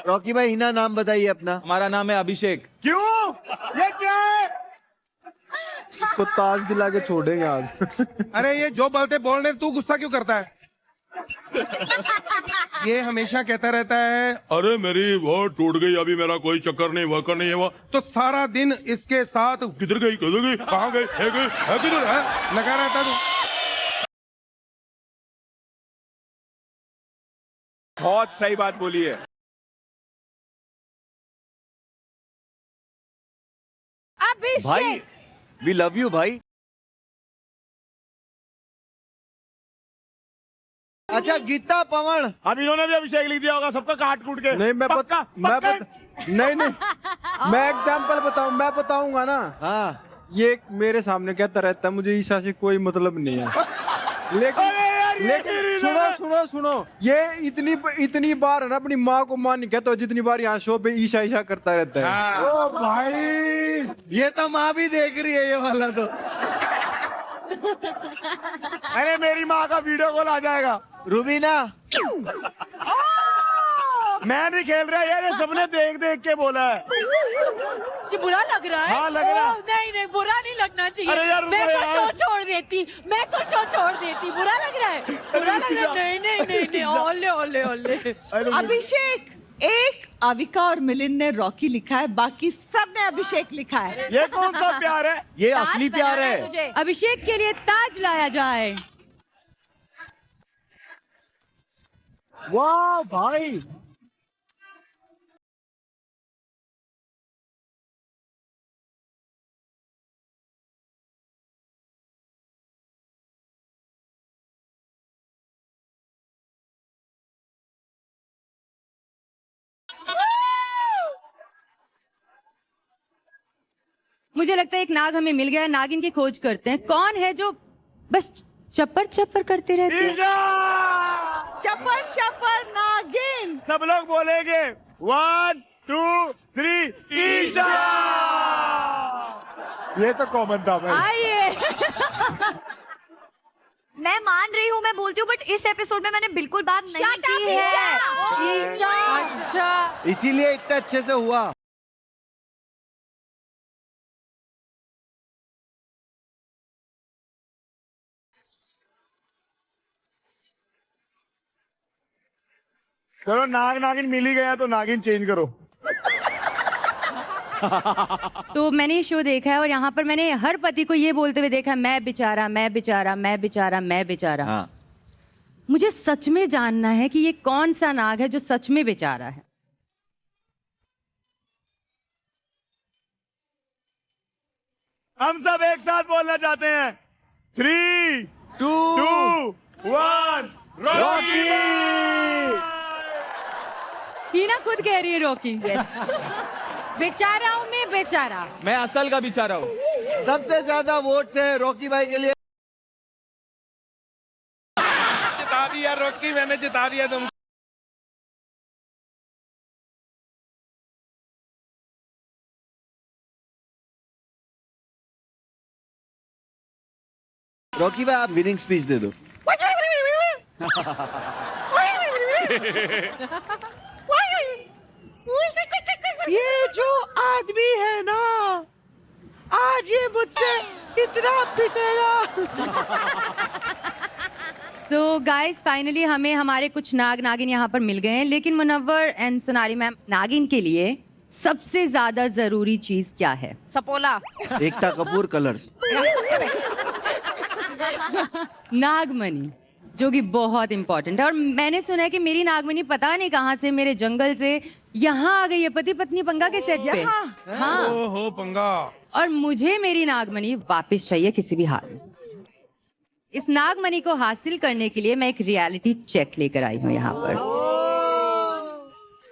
C: रॉकी भाई, हिना नाम बताइए अपना।
J: हमारा नाम है अभिषेक।
B: क्यों? ये क्या है?
O: इसको ताज दिला के छोड़ेंगे आज।
L: अरे ये जो बातें बोल रहे तू गुस्सा क्यों करता है? ये हमेशा कहता रहता है
I: अरे मेरी वो टूट गई, अभी मेरा कोई चक्कर नहीं, वर्कर नहीं है वो।
L: तो सारा दिन इसके साथ किधर गई कहाँ गई है किधर है लगा रहता तू।
F: बहुत सही बात बोली है।
J: भाई, वी लव यू भाई।
C: अच्छा, गीता, पवन।
B: अब इन्होंने भी अभिषेक लिख दिया होगा सबका काट कूट के।
O: नहीं, नहीं, मैं एग्जाम्पल मैं बताऊंगा ना।
C: हाँ।
O: ये मेरे सामने कहता रहता है मुझे ईशा से कोई मतलब नहीं है। लेकिन सुनो, ये इतनी बार है ना अपनी माँ को माँ नहीं कहता जितनी बार यहाँ शो पे ईशा ईशा करता रहता है।
C: ओ भाई, ये तो माँ भी देख रही है ये वाला तो।
B: अरे मेरी माँ का वीडियो कॉल आ जाएगा।
C: रुबीना।
B: मैं नहीं खेल रहा यार, ये सबने देख देख के बोला है।
E: ये बुरा लग रहा है?
B: हाँ, लग रहा है।
E: नहीं, बुरा नहीं लगना चाहिए।
B: अरे यार,
E: मैं तो
B: यार।
E: शो छोड़ देती, बुरा लग रहा है? बुरा लग रहा है? नहीं, ओले।
A: अभिषेक, एक अविका और मिलिंद ने रॉकी लिखा है, बाकी सब ने अभिषेक लिखा है।
B: ये कौन सा प्यार है?
C: ये असली प्यार है।
E: तुझे
M: अभिषेक के लिए ताज लाया जाए।
O: वाह भाई।
M: मुझे लगता है एक नाग हमें मिल गया है। नागिन की खोज करते हैं। कौन है जो बस चप्पर चप्पर करते रहते हैं?
A: चपर चपर नागिन।
B: सब लोग बोलेंगे 1 2 3 ईशा।
O: ये तो कॉमन था भाई।
M: आइए।
N: मैं मान रही हूँ, मैं बोलती हूँ, बट इस एपिसोड में मैंने बिल्कुल बात नहीं की है।
M: अच्छा,
C: इसीलिए इतना अच्छे से हुआ।
B: चलो नाग नागिन मिल ही गया तो नागिन चेंज करो।
M: तो मैंने ये शो देखा है और यहाँ पर मैंने हर पति को ये बोलते हुए देखा है, मैं बेचारा, मैं बेचारा, मैं बेचारा, मैं बेचारा।
C: हाँ।
M: मुझे सच में जानना है कि ये कौन सा नाग है जो सच में बेचारा है।
B: हम सब एक साथ बोलना चाहते हैं। 3, 2, 1 रॉकी।
M: हीना खुद कह रही है रॉकी।
E: बेचारा हूँ मैं, बेचारा।
J: मैं असल का बेचारा हूँ।
C: सबसे ज्यादा वोट है रॉकी भाई के लिए।
L: जिता दिया रॉकी, मैंने जिता दिया तुम।
C: रॉकी भाई आप विनिंग स्पीच दे दो।
A: ये जो आदमी है ना, आज ये मुझसे इतना पिटेगा।
M: तो गाइस फाइनली हमें हमारे कुछ नाग नागिन यहाँ पर मिल गए हैं, लेकिन मुनव्वर एंड सोनाली मैम, नागिन के लिए सबसे ज्यादा जरूरी चीज क्या है?
E: सपोला।
C: एकता कपूर कलर्स।
M: नागमणि, जो कि बहुत इंपॉर्टेंट है। और मैंने सुना है कि मेरी नागमणि पता नहीं कहाँ से, मेरे जंगल से यहाँ आ गई है पति पत्नी पंगा के सेट पे। हाँ।
L: ओहो पंगा।
M: और मुझे मेरी नागमणि वापस चाहिए किसी भी हाल में। इस नागमणि को हासिल करने के लिए मैं एक रियलिटी चेक लेकर आई हूँ यहाँ पर।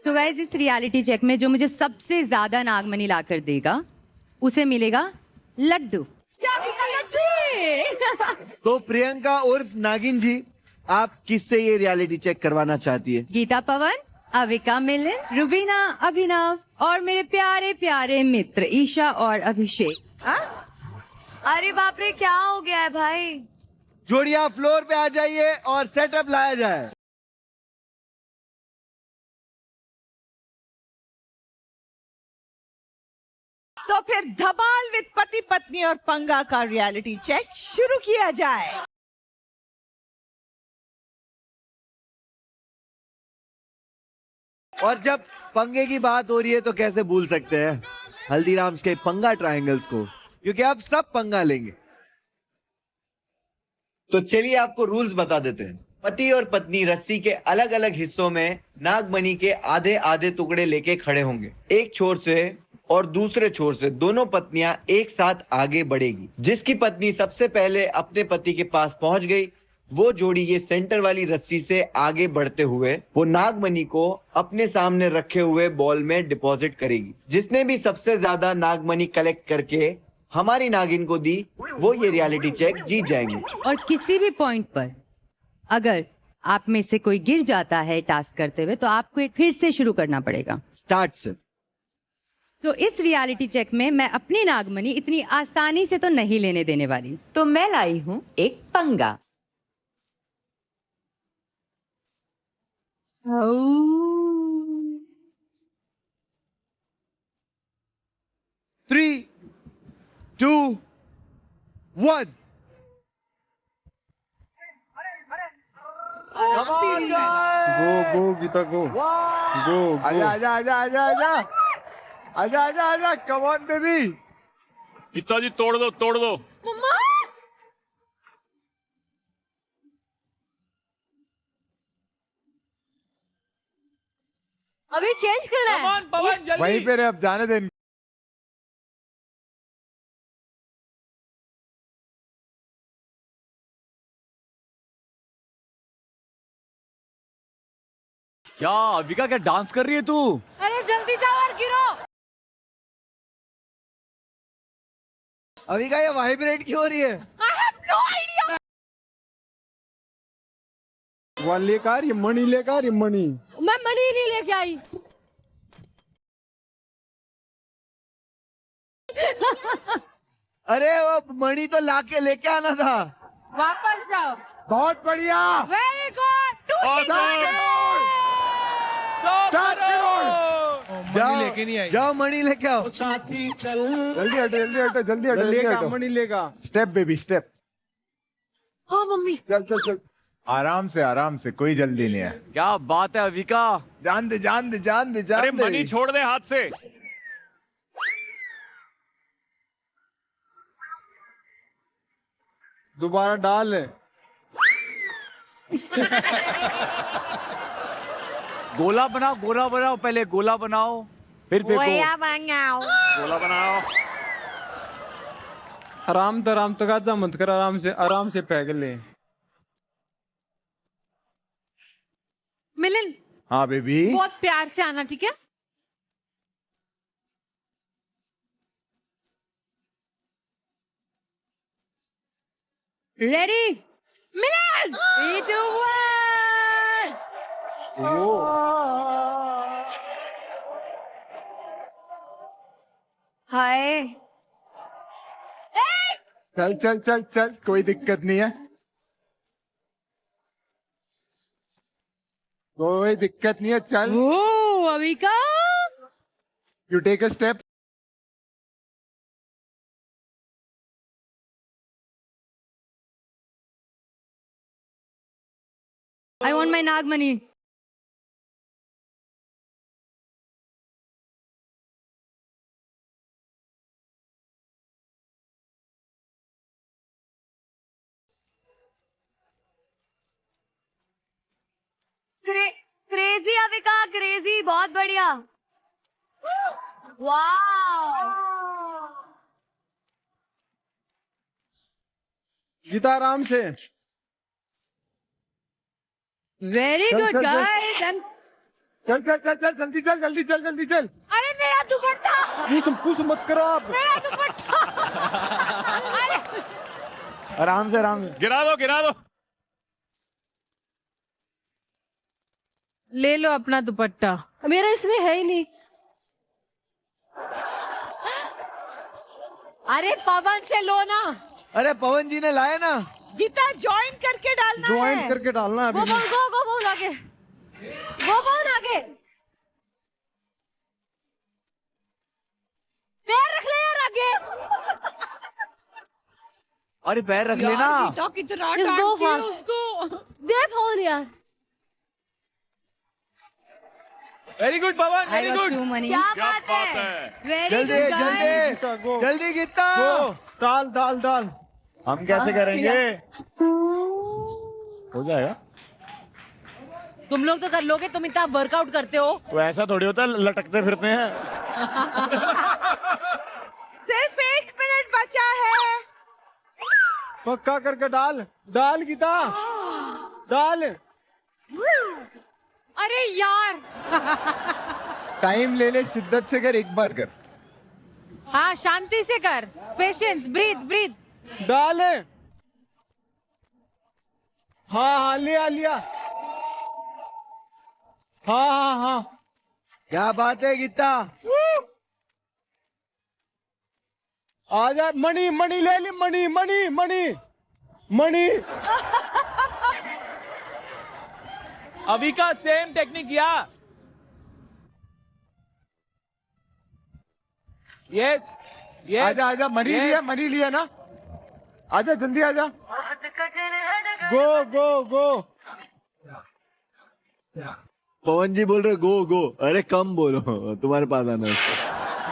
M: सो गाइस, इस रियलिटी चेक में जो मुझे सबसे ज्यादा नागमणि लाकर देगा उसे मिलेगा लड्डू।
C: तो प्रियंका उर्फ नागिन जी, आप किससे ये रियलिटी चेक करवाना चाहती है?
M: गीता पवन, अविका मिलिन, रुबीना, अभिनव और मेरे प्यारे प्यारे मित्र ईशा और अभिषेक।
N: अरे बाप रे, क्या हो गया है भाई?
C: जोड़िया फ्लोर पे आ जाइए और सेटअप लाया जाए।
A: तो फिर धमाल विद पति पत्नी और पंगा का रियलिटी चेक शुरू किया जाए।
C: और जब पंगे की बात हो रही है तो कैसे भूल सकते हैं हल्दीराम्स के पंगा ट्रायंगल्स को, क्योंकि अब सब पंगा लेंगे। तो चलिए आपको रूल्स बता देते हैं। पति और पत्नी रस्सी के अलग अलग हिस्सों में नागमणि के आधे आधे टुकड़े लेके खड़े होंगे। एक छोर से और दूसरे छोर से दोनों पत्नियां एक साथ आगे बढ़ेगी। जिसकी पत्नी सबसे पहले अपने पति के पास पहुंच गई, वो जोड़ी ये सेंटर वाली रस्सी से आगे बढ़ते हुए वो नागमणि को अपने सामने रखे हुए बॉल में डिपॉजिट करेगी। जिसने भी सबसे ज्यादा नागमणि कलेक्ट करके हमारी नागिन को दी, वो ये रियलिटी चेक जीत जाएंगे।
M: और किसी भी पॉइंट पर अगर आप में से कोई गिर जाता है टास्क करते हुए, तो आपको एक फिर से शुरू करना पड़ेगा
C: स्टार्ट से।
M: तो इस रियलिटी चेक में मैं अपनी नागमणि इतनी आसानी से तो नहीं लेने देने वाली।
P: तो मैं लाई हूं एक पंगा।
C: 3, 2, 1।
O: गो गीता गो। गो
C: आजा आजा आजा आजा आजा आजा आजा आजा, कम ऑन बेबी।
G: गीता जी तोड़ दो, तोड़ दो।
E: अभी चेंज करना है।
O: वहीं पे रहे, अब जाने दे।
D: क्या अविका, क्या डांस कर रही है तू?
E: अरे जल्दी जाओ और गिरो।
C: अविका ये वाइब्रेट क्यों हो रही है?
E: I have no idea।
O: One लेकर ये मणि लेकर ये मणि।
E: मैं मनी नहीं लेके आई।
C: अरे वो मणि तो लाके लेके आना था।
E: वापस जाओ।
O: बहुत बढ़िया।
E: Very good.
O: 7 करोड़।
L: मणि लेके नहीं आई।
C: जाओ मणि लेके आओ।
O: जल्दी हटो जल्दी हटो जल्दी हटो। लेगा मणि लेगा। Step baby step.
E: हाँ मम्मी।
O: चल चल चल। आराम से कोई जल्दी नहीं है।
D: क्या बात है अविका।
O: जान दे जान दे जान दे जान
G: अरे
O: दे।
G: मनी छोड़ दे हाथ से।
O: दोबारा डाल।
D: गोला बनाओ पहले गोला बनाओ फिर फेंको।
G: गोला बनाओ।
O: आराम तो गाजा मत कर, आराम से फेंक ले।
K: मिलन
O: हाँ बेबी।
K: बहुत प्यार से आना, ठीक है?
M: रेडी?
K: मिलन
M: 3, 2, 1।
N: हाय
O: चल चल चल चल, कोई दिक्कत नहीं है, कोई दिक्कत नहीं है, चल।
M: Avika
O: you take a step.
M: I want my Nagmani.
N: Crazy Avika, crazy, बहुत बढ़िया। वाह,
O: गीता आराम से।
M: वेरी
O: चल,
M: गुड
O: चल, चल।
M: गाइस।
O: चल चल चल चल, जल्दी चल, जल्दी चल, जल्दी चल।
K: अरे मेरा दुपट्टा,
O: कुछ मत करो आप।
K: मेरा दुपट्टा।
B: आराम से।
G: गिरा दो।
K: ले लो अपना दुपट्टा।
E: मेरा इसमें है ही नहीं।
K: अरे पवन से लो ना।
C: अरे पवन जी ने लाया ना।
A: गीता ज्वाइन करके डालना
O: ज्वाइन
A: है।
O: करके डालना है अभी।
E: गो बोल आगे, गो बोल आगे। पैर रख ले यार आगे।
D: अरे पैर रख लेना।
A: गीता कितना
E: Just go
A: डांटती है
E: fast.
A: उसको।
E: दे फोन यार।
J: Very good Pawan,
M: I
J: very
M: got
J: good.
M: 2 money.
E: क्या
G: क्या
E: बात
G: बात
E: है?
G: है।
M: वेरी
C: जल्दी
M: गुड गाइस।
C: जल्दी जल्दी गीता।
O: डाल डाल डाल।
B: हम कैसे करेंगे? हो जाएगा।
E: तुम लोग तो कर लोगे, तुम इतना वर्कआउट करते हो।
B: तो ऐसा थोड़ी होता है, लटकते फिरते हैं।
A: सिर्फ 1 मिनट बचा है।
O: पक्का करके डाल, डाल गीता, डाल।
K: अरे यार।
O: टाइम ले ले, शिद्दत से कर, एक बार कर।
K: हाँ शांति से कर, पेशेंस, ब्रीथ।
O: डाल। हाँ लिया। हाँ।
C: क्या बात है गीता।
O: आ जा। मणि ले ली, मणि।
J: अभी का सेम टेक्निक किया। ये
O: आजा, मणि लिया ना। आजा जल्दी आजा। गो।
C: पवन जी बोल रहे गो। अरे कम बोलो, तुम्हारे पास आना है।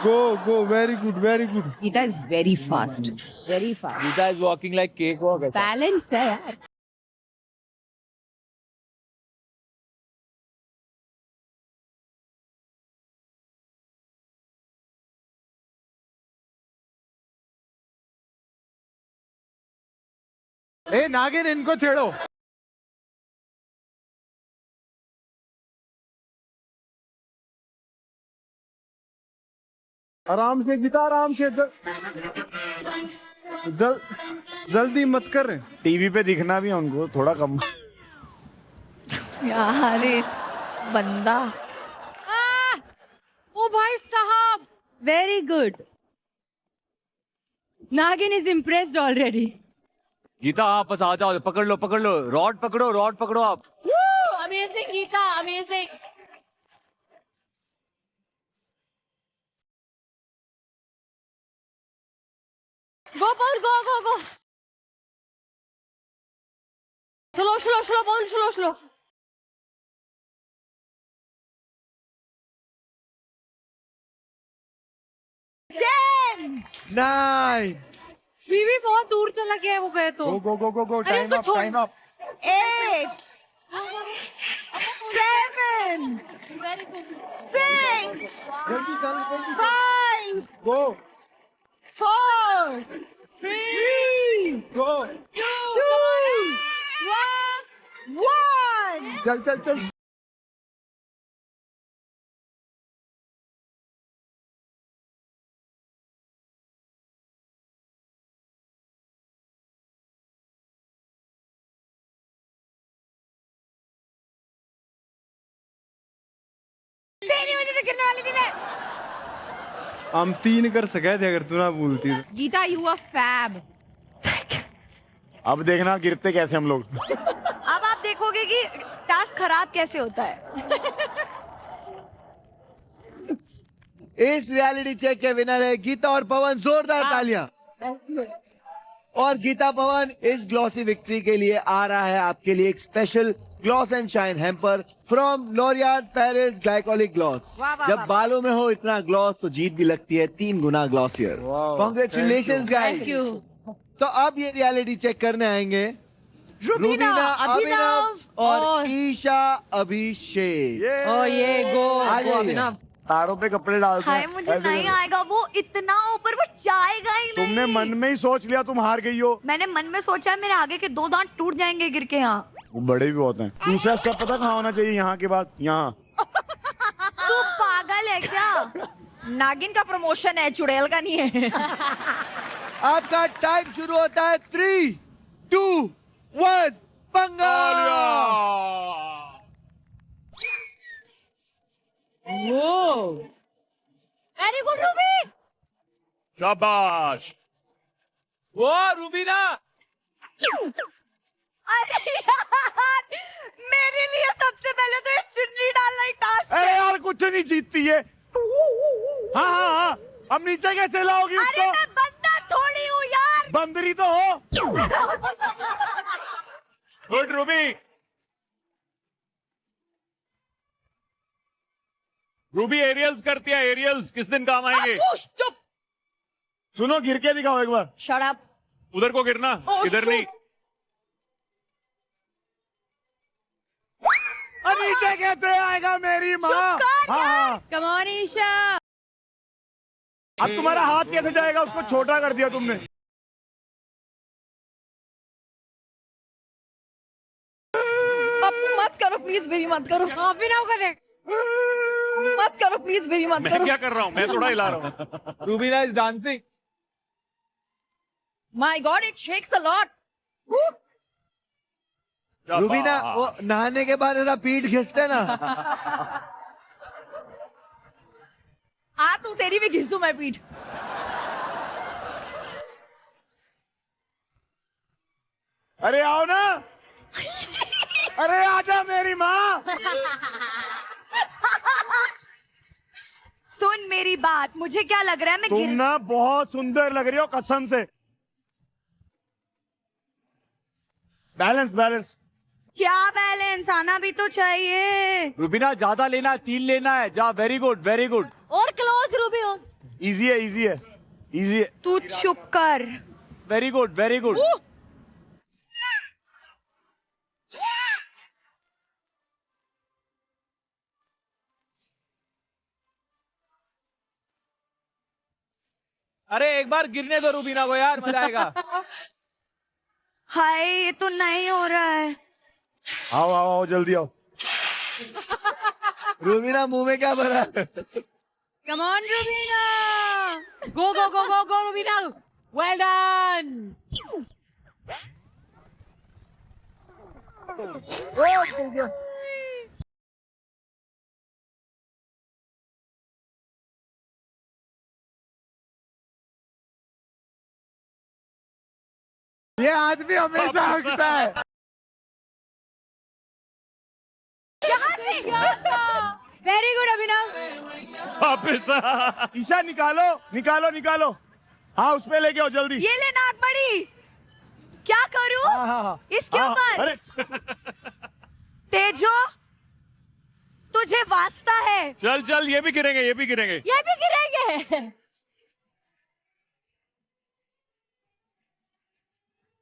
O: Go, very good.
E: Geeta is very fast, very fast.
J: Geeta is walking like cake walk.
E: Balance है यार।
O: ए नागिन, इनको छेड़ो। आराम से गीता, आराम से। जल्दी मत कर।
B: टीवी पे दिखना भी है उनको, थोड़ा कम।
E: यार ये बंदा।
K: ओ भाई साहब।
M: Very good. नागिन इज इम्प्रेस्ड ऑलरेडी।
D: गीता आप बस आ जाओ, पकड़ लो, रॉड पकड़ो आप।
K: Amazing Gita, amazing.
E: गो बोल, गो। चलो स्लो बोल स्लो.
A: 10.
C: 9.
K: बीवी बहुत दूर चला गया है वो गए तो.
O: Go.
K: अरे
O: Time
K: उनको
O: up,
K: छोड़.
O: time up.
A: 8. 7. 6.
O: जल्दी
A: 5.
O: Go.
A: 4. 3.
O: Go.
A: 2. 1.
O: चल.
A: तेरी वजह से गिरने वाली थी मैं.
O: हम 3 कर सके थे अगर तू ना बोलती तो.
H: Geeta you are fab.
B: अब देखना गिरते कैसे हम लोग.
N: अब आप देखोगे कि टास्क खराब कैसे होता है.
C: इस रियलिटी चेक के विनर है गीता और पवन. जोरदार तालियां. और गीता पवन इस ग्लॉसी विक्ट्री के लिए आ रहा है आपके लिए एक special gloss and shine hamper from L'Oreal Paris glycolic gloss. जब बालों में हो इतना ग्लॉस तो जीत भी लगती है 3 गुना glossier. Congratulations guys.
H: Thank you.
C: तो अब ये रियलिटी चेक करने आएंगे
A: रुबीना, अभिनव
C: और ईशा अभिषेक.
E: ओ ये गो
C: आ जाइए.
E: अभिनव.
B: तारों पे कपड़े डालते
N: हाय
B: हैं.
N: मुझे
B: ऐसे
N: नहीं
B: करके.
N: आएगा वो इतना ऊपर, वो जाएगा ही नहीं.
B: तुमने मन में ही सोच लिया तुम हार गई हो.
N: मैंने मन में सोचा है मेरे आगे के 2 दांत टूट जाएंगे गिर के. यहाँ
B: वो बड़े भी बहुत हैं. दूसरा स्टेप पता कहाँ होना चाहिए? यहाँ के बाद यहाँ.
N: तू पागल है क्या?
H: नागिन का प्रमोशन है, चुड़ैल का नहीं है.
C: आपका टाइम शुरू होता है 3, 2, 1 पंगा.
E: Very good Ruby.
G: शाबाश.
J: वो रूबीना.
N: अरे यार, मेरे लिए सबसे पहले तो ये चुन्नी डालना ही टास्क
B: अरे
N: है.
B: यार कुछ नहीं जीतती है. हाँ. अब नीचे कैसे लाओगी
N: अरे
B: उसको?
N: मैं बंदा थोड़ी हूँ यार.
B: बंदरी तो हो.
G: Good Ruby. रूबी एरियल्स करती है. एरियल्स किस दिन काम आएंगे?
E: चुप.
B: सुनो गिर के दिखाओ एक बार.
H: Shut up.
G: उधर को गिरना, इधर नहीं.
B: नीचे कैसे आएगा मेरी माँ? हाँ.
E: Come on Isha.
B: अब तुम्हारा हाथ कैसे जाएगा? उसको छोटा कर दिया तुमने.
H: अब मत करो प्लीज बेबी, मत करो.
E: अभिनव का देख.
H: मत करो प्लीज बेबी, मत
G: मैं
H: करो.
G: क्या कर रहा हूँ? मैं थोड़ा हिला रहा हूँ.
J: Rubina is dancing.
H: My God, it shakes a lot.
C: Rubina वो नहाने के बाद ऐसा पीठ घिसते ना.
H: आ तू, तेरी भी घिसू मैं पीठ.
B: अरे आओ ना. अरे आजा मेरी माँ.
N: सुन मेरी बात, मुझे क्या लग रहा है मैं
B: तुम ना बहुत सुंदर लग रही हो कसम से. बैलेंस.
N: क्या बैलेंस आना भी तो चाहिए.
D: रूबीना ज्यादा लेना है, 3 लेना है. जा. Very good.
E: और क्लोज रूबी हो.
B: इजी है.
N: तू चुप कर.
D: Very good.
J: अरे एक बार गिरने दो रूबीना को यार, मजा आएगा.
N: हाय ये तो नहीं हो रहा है.
B: आओ जल्दी आओ.
C: रूबीना मुंह में क्या भरा है?
E: Come on Rubina. Go Rubina. Well done.
B: ये आदमी हमेशा हंसता है.
E: वेरी गुड अभिनव.
G: वापिस.
B: ईशा निकालो. हाँ उस पे लेके आओ जल्दी.
N: ये ले नाक बड़ी. क्या करूं इसके ऊपर? तेजो, तुझे वास्ता है।
G: चल चल, ये भी गिरेंगे, ये भी गिरेंगे।
N: ये भी गिरेंगे।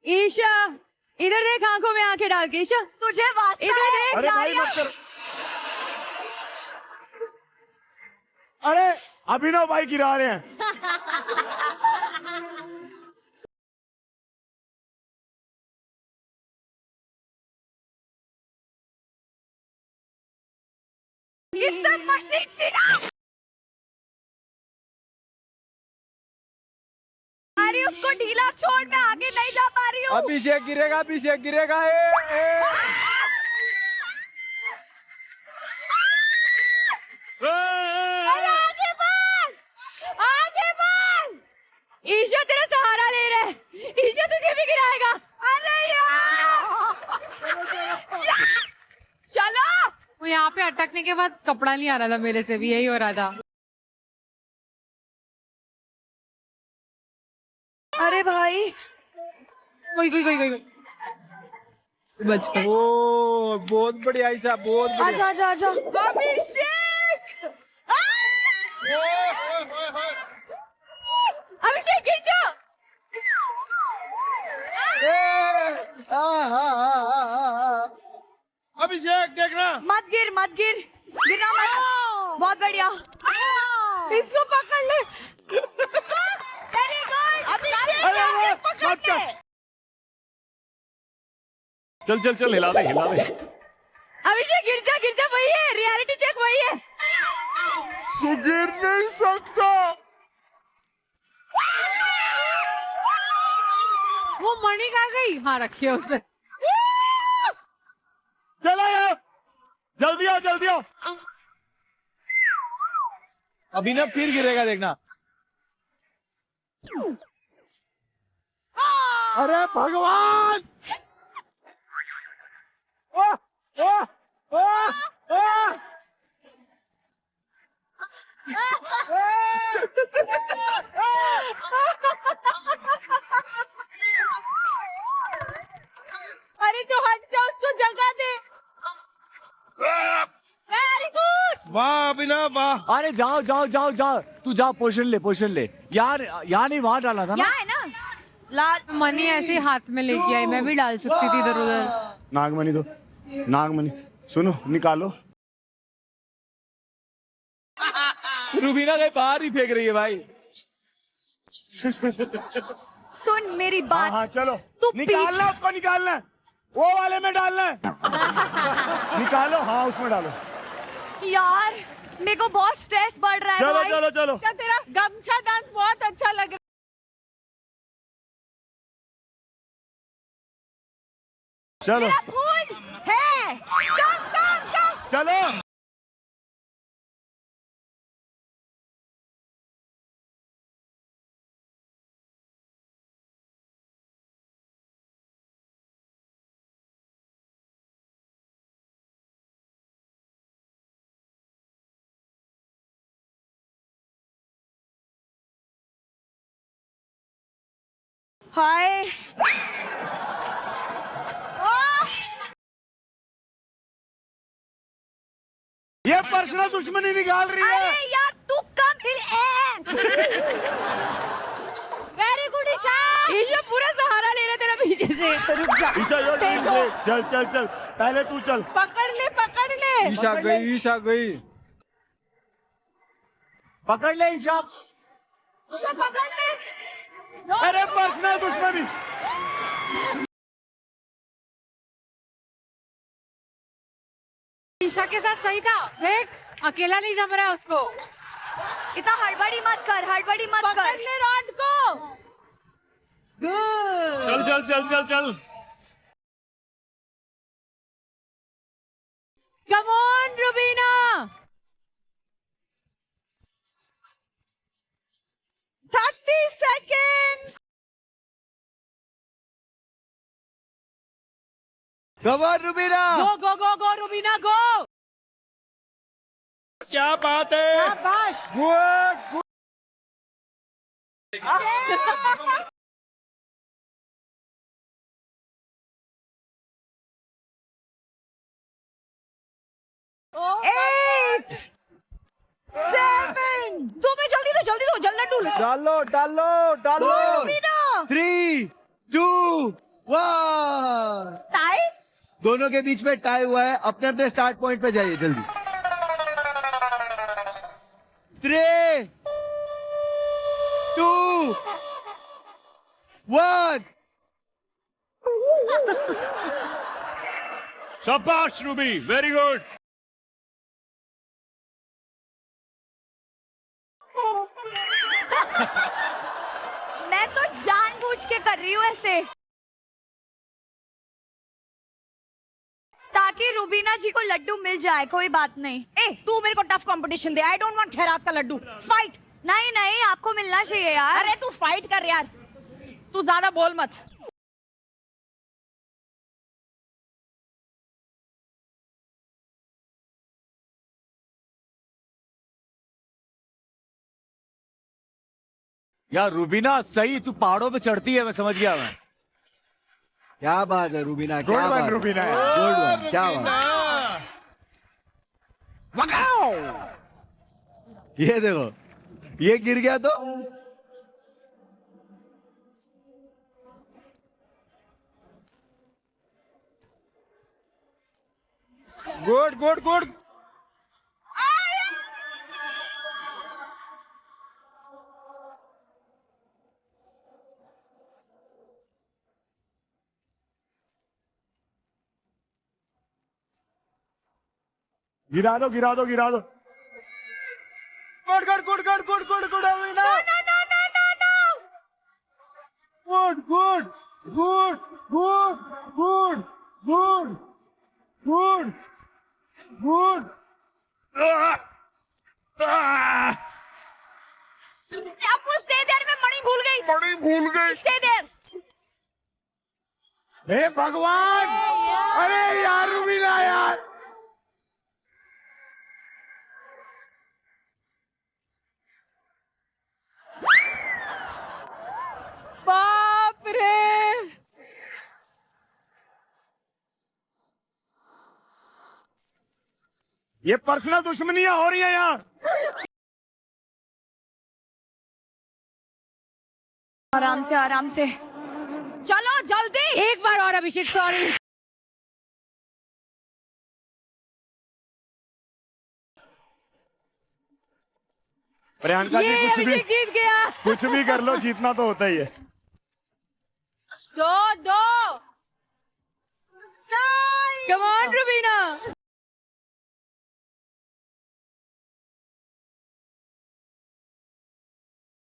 M: ईशा, इधर देख, आंखों में आंखें डाल के। ईशा,
N: तुझे वास्ता
M: इधर
N: है।
M: देख।
B: अरे भाई मत कर। अरे अभिनव भाई गिरा रहे हैं।
N: इससे मशीन छिड़ा। अरे उसको ढीला छोड़, मैं आगे नहीं जा पा रही हूँ।
O: अभिषेक गिरेगा, अभिषेक गिरेगा।
N: अरे आगे बढ़, आगे बढ़।
M: ईशा तेरा सहारा ले रहा है। ईशा तुझे भी गिराएगा।
N: अरे यार, चलो।
K: वो यहाँ पे अटकने के बाद कपड़ा नहीं आ रहा था, मेरे से भी यही हो रहा था।
N: अरे भाई,
K: कोई कोई कोई कोई बचपन।
O: ओ बहुत बढ़िया ईशा, बहुत बढ़िया।
N: आजा आजा आजा। अभिषेक, अभिषेक गिर जा।
L: अभिषेक देखना।
N: मत गिर, मत गिर, गिरना मत। बहुत बढ़िया। इसको पकड़ ले। Very good. अभिषेक पकड़ ले।
G: चल चल चल, हिला दे हिला दे।
N: अभिषेक गिर जा, वही है। रियलिटी चेक वही है।
B: गिर नहीं सकता।
K: वो मणि कहाँ गई? हाँ, रखी है उसने।
B: चला यार, जल्दी आओ, जल्दी आओ।
J: अभिनव फिर गिरेगा, देखना।
B: अरे भगवान।
N: अरे तो हट जा, उसको जगह दे। Very good.
L: वाह अभिनव, वाह।
D: अरे जाओ जाओ जाओ जाओ, तू जा, पोजीशन ले, पोजीशन ले। यार यहाँ नहीं, वहां डाला था ना।
N: यहाँ है ना लाल।
K: मणि ऐसे हाथ में लेके आई, मैं भी डाल सकती थी इधर उधर।
B: नागमणि दो, नागमणि। सुनो, निकालो।
J: रुबीना कहीं बाहर ही फेंक रही है भाई।
N: सुन मेरी बात।
B: हाँ चलो,
N: तू
B: निकालना, उसको निकालना है। वो वाले में डालना है। निकालो, हाँ उसमें डालो।
N: यार मेरे को बहुत स्ट्रेस बढ़ रहा है।
B: चलो
N: भाई।
B: चलो चलो।
N: क्या तेरा गमछा डांस बहुत अच्छा लग रहा है।
B: चलो
N: मेरा फूल है। कम कम कम।
B: चलो।
N: हाय।
B: ये पर्सनल दुश्मनी निकाल रही है।
N: अरे यार तू कम हिल। Very good Isha.
M: ईशा पूरा सहारा ले रहा है तेरा पीछे से।
N: रुक जा।
B: ईशा योर
N: तेज हो।
B: चल चल चल, पहले तू चल।
N: पकड़ ले, पकड़ ले।
O: ईशा गई, ईशा गई।
D: पकड़ ले ईशा।
N: पकड़ ले।
B: अरे पर्सनल दुश्मनी।
K: ईशा के साथ सही था, देख अकेला नहीं जम रहा है उसको।
N: इतना हड़बड़ी मत कर, हड़बड़ी मत कर। पकड़ ले रॉड को।
G: चल चल चल चल चल।
M: Come on Rubina.
A: 30 seconds.
C: Come on, Rubina.
N: गो गो गो गो रुबीना गो।
G: क्या बात है।
N: शाबाश।
C: Good.
A: 7
N: दो मैं जल्दी दो जल्दी लड्डू
O: डालो डालो डालो
C: 3, 2, 1।
N: टाई
C: दोनों के बीच में टाई हुआ है। अपने अपने स्टार्ट पॉइंट पे जाइए जल्दी। 3, 2, 1।
G: शाबाश रूबी, वेरी गुड।
N: मैं तो जानबूझ के कर रही हूँ ऐसे ताकि रुबीना जी को लड्डू मिल जाए। कोई बात नहीं। ए तू मेरे को tough competition they. I don't want खैरात का लड्डू। फाइट। नहीं नहीं आपको मिलना चाहिए यार। अरे तू फाइट कर यार, तू ज्यादा बोल मत।
D: यार रूबीना सही, तू पहाड़ों पे चढ़ती है, मैं समझ गया मैं।
C: क्या बात है रूबीना, क्या
B: गुड
C: बात
B: वन रूबीना।
C: गुड वन, क्या बात। ये देखो, ये गिर गया तो
O: गुड गुड गुड।
B: गिरा दो गिरा दो गिरा दो।
O: Good good good good good good good Amina. Good good good good good good good good.
N: आपको स्टे देयर में मणि भूल गई। Stay there.
B: हे भगवान, अरे यार रूबीना यार।
N: बाप रे।
B: ये पर्सनल दुश्मनियां हो रही है यहाँ।
N: आराम से आराम से चलो जल्दी।
E: एक बार और अभिषेक, सॉरी।
B: प्रियंका जी
E: ये अभिषेक जीत गया।
B: कुछ भी कर लो, जीतना तो होता ही है।
E: दो come on Rubina.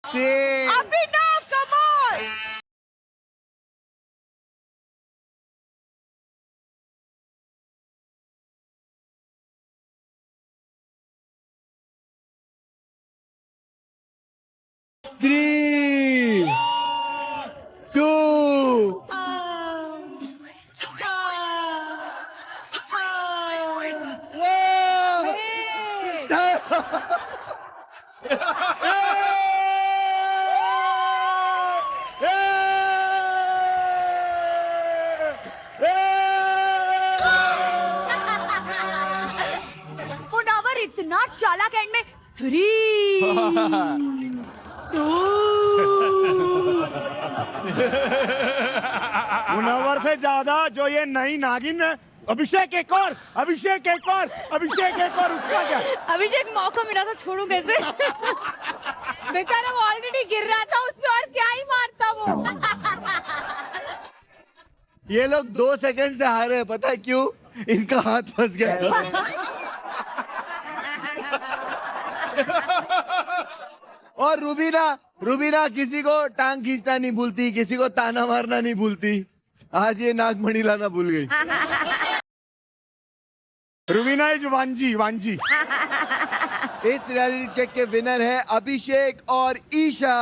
N: Abhinav come on.
C: Three, 2,
N: Munawar इतना चालाक एंड में 3, 2।
B: मुनव्वर से ज्यादा जो ये नई नागिन है। अभिषेक एक और, अभिषेक एक और, अभिषेक एक और। उसका क्या?
N: अभिषेक मौका मिला था, छोड़ू कैसे? बेचारा वो ऑलरेडी गिर रहा था, उस पे और क्या ही मारता वो।
C: ये लोग 2 सेकंड से हारे हैं, पता है क्यों? इनका हाथ फंस गया। और रूबीना किसी को टांग खींचना नहीं भूलती, किसी को ताना मारना नहीं भूलती। आज ये नागमणि लाना भूल गई।
B: रूबीना इज वांजी।
C: इस रियलिटी चेक के विनर है अभिषेक और ईशा।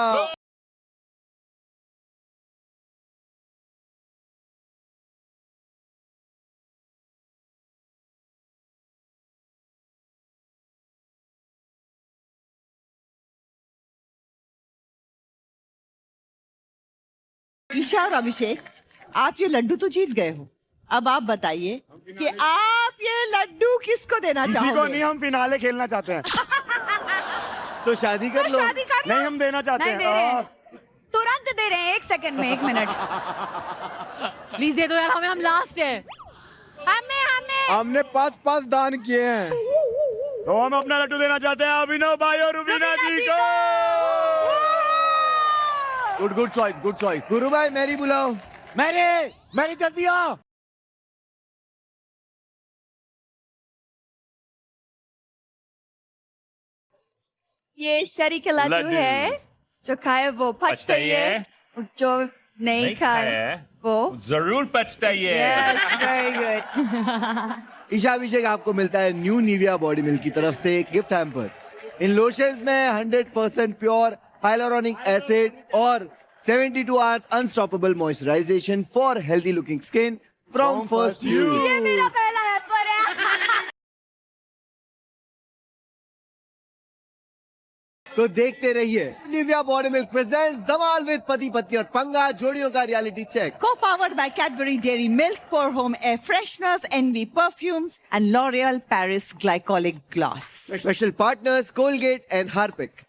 A: ईशा और अभिषेक, आप ये लड्डू तो जीत गए हो। अब आप बताइए कि आप आप ये लड्डू किसको देना
B: किसी को
A: चाहोगे?
B: नहीं, हम फिनाले खेलना चाहते हैं।
C: तो शादी कर लो।
N: शादी कर लो।
B: नहीं, हम देना चाहते
N: नहीं दे रहे हैं, तुरंत दे रहे हैं, 1 सेकंड में, 1 मिनट।
E: प्लीज दे दो यार, हम लास्ट है।
O: हमने 5-5 दान किए हैं।
B: तो हम अपना लड्डू देना चाहते हैं अभिनव भाई और रुबीना जी को।
D: Good choice, good choice.
C: गुरु भाई मैरी बुलाओ।
D: मैरी जल्दी आ।
N: ये शरीक लड्डू
G: लड्डू।
N: है, जो खाए वो पछताइए, जो नहीं खाए वो
G: जरूर पछताइए।
N: Yes, very good.
C: Isha Abhishek, आपको मिलता है न्यू निविया बॉडी मिल्क की तरफ से एक गिफ्ट हैम्पर। इन लोशंस में 100% प्योर हाइलुरोनिक एसिड और 72 hours unstoppable moisturisation for healthy looking skin from first use.
N: ये मेरा पहला हैम्पर है।
C: तो देखते रहिए Nivea body milk presents Dhamaal with Pati Patni aur Panga जोड़ियों का reality check.
A: Co-powered by Cadbury Dairy Milk for Home Air Fresheners, NV Perfumes, and L'Oreal Paris Glycolic Gloss.
C: Special partners Colgate and Harpic.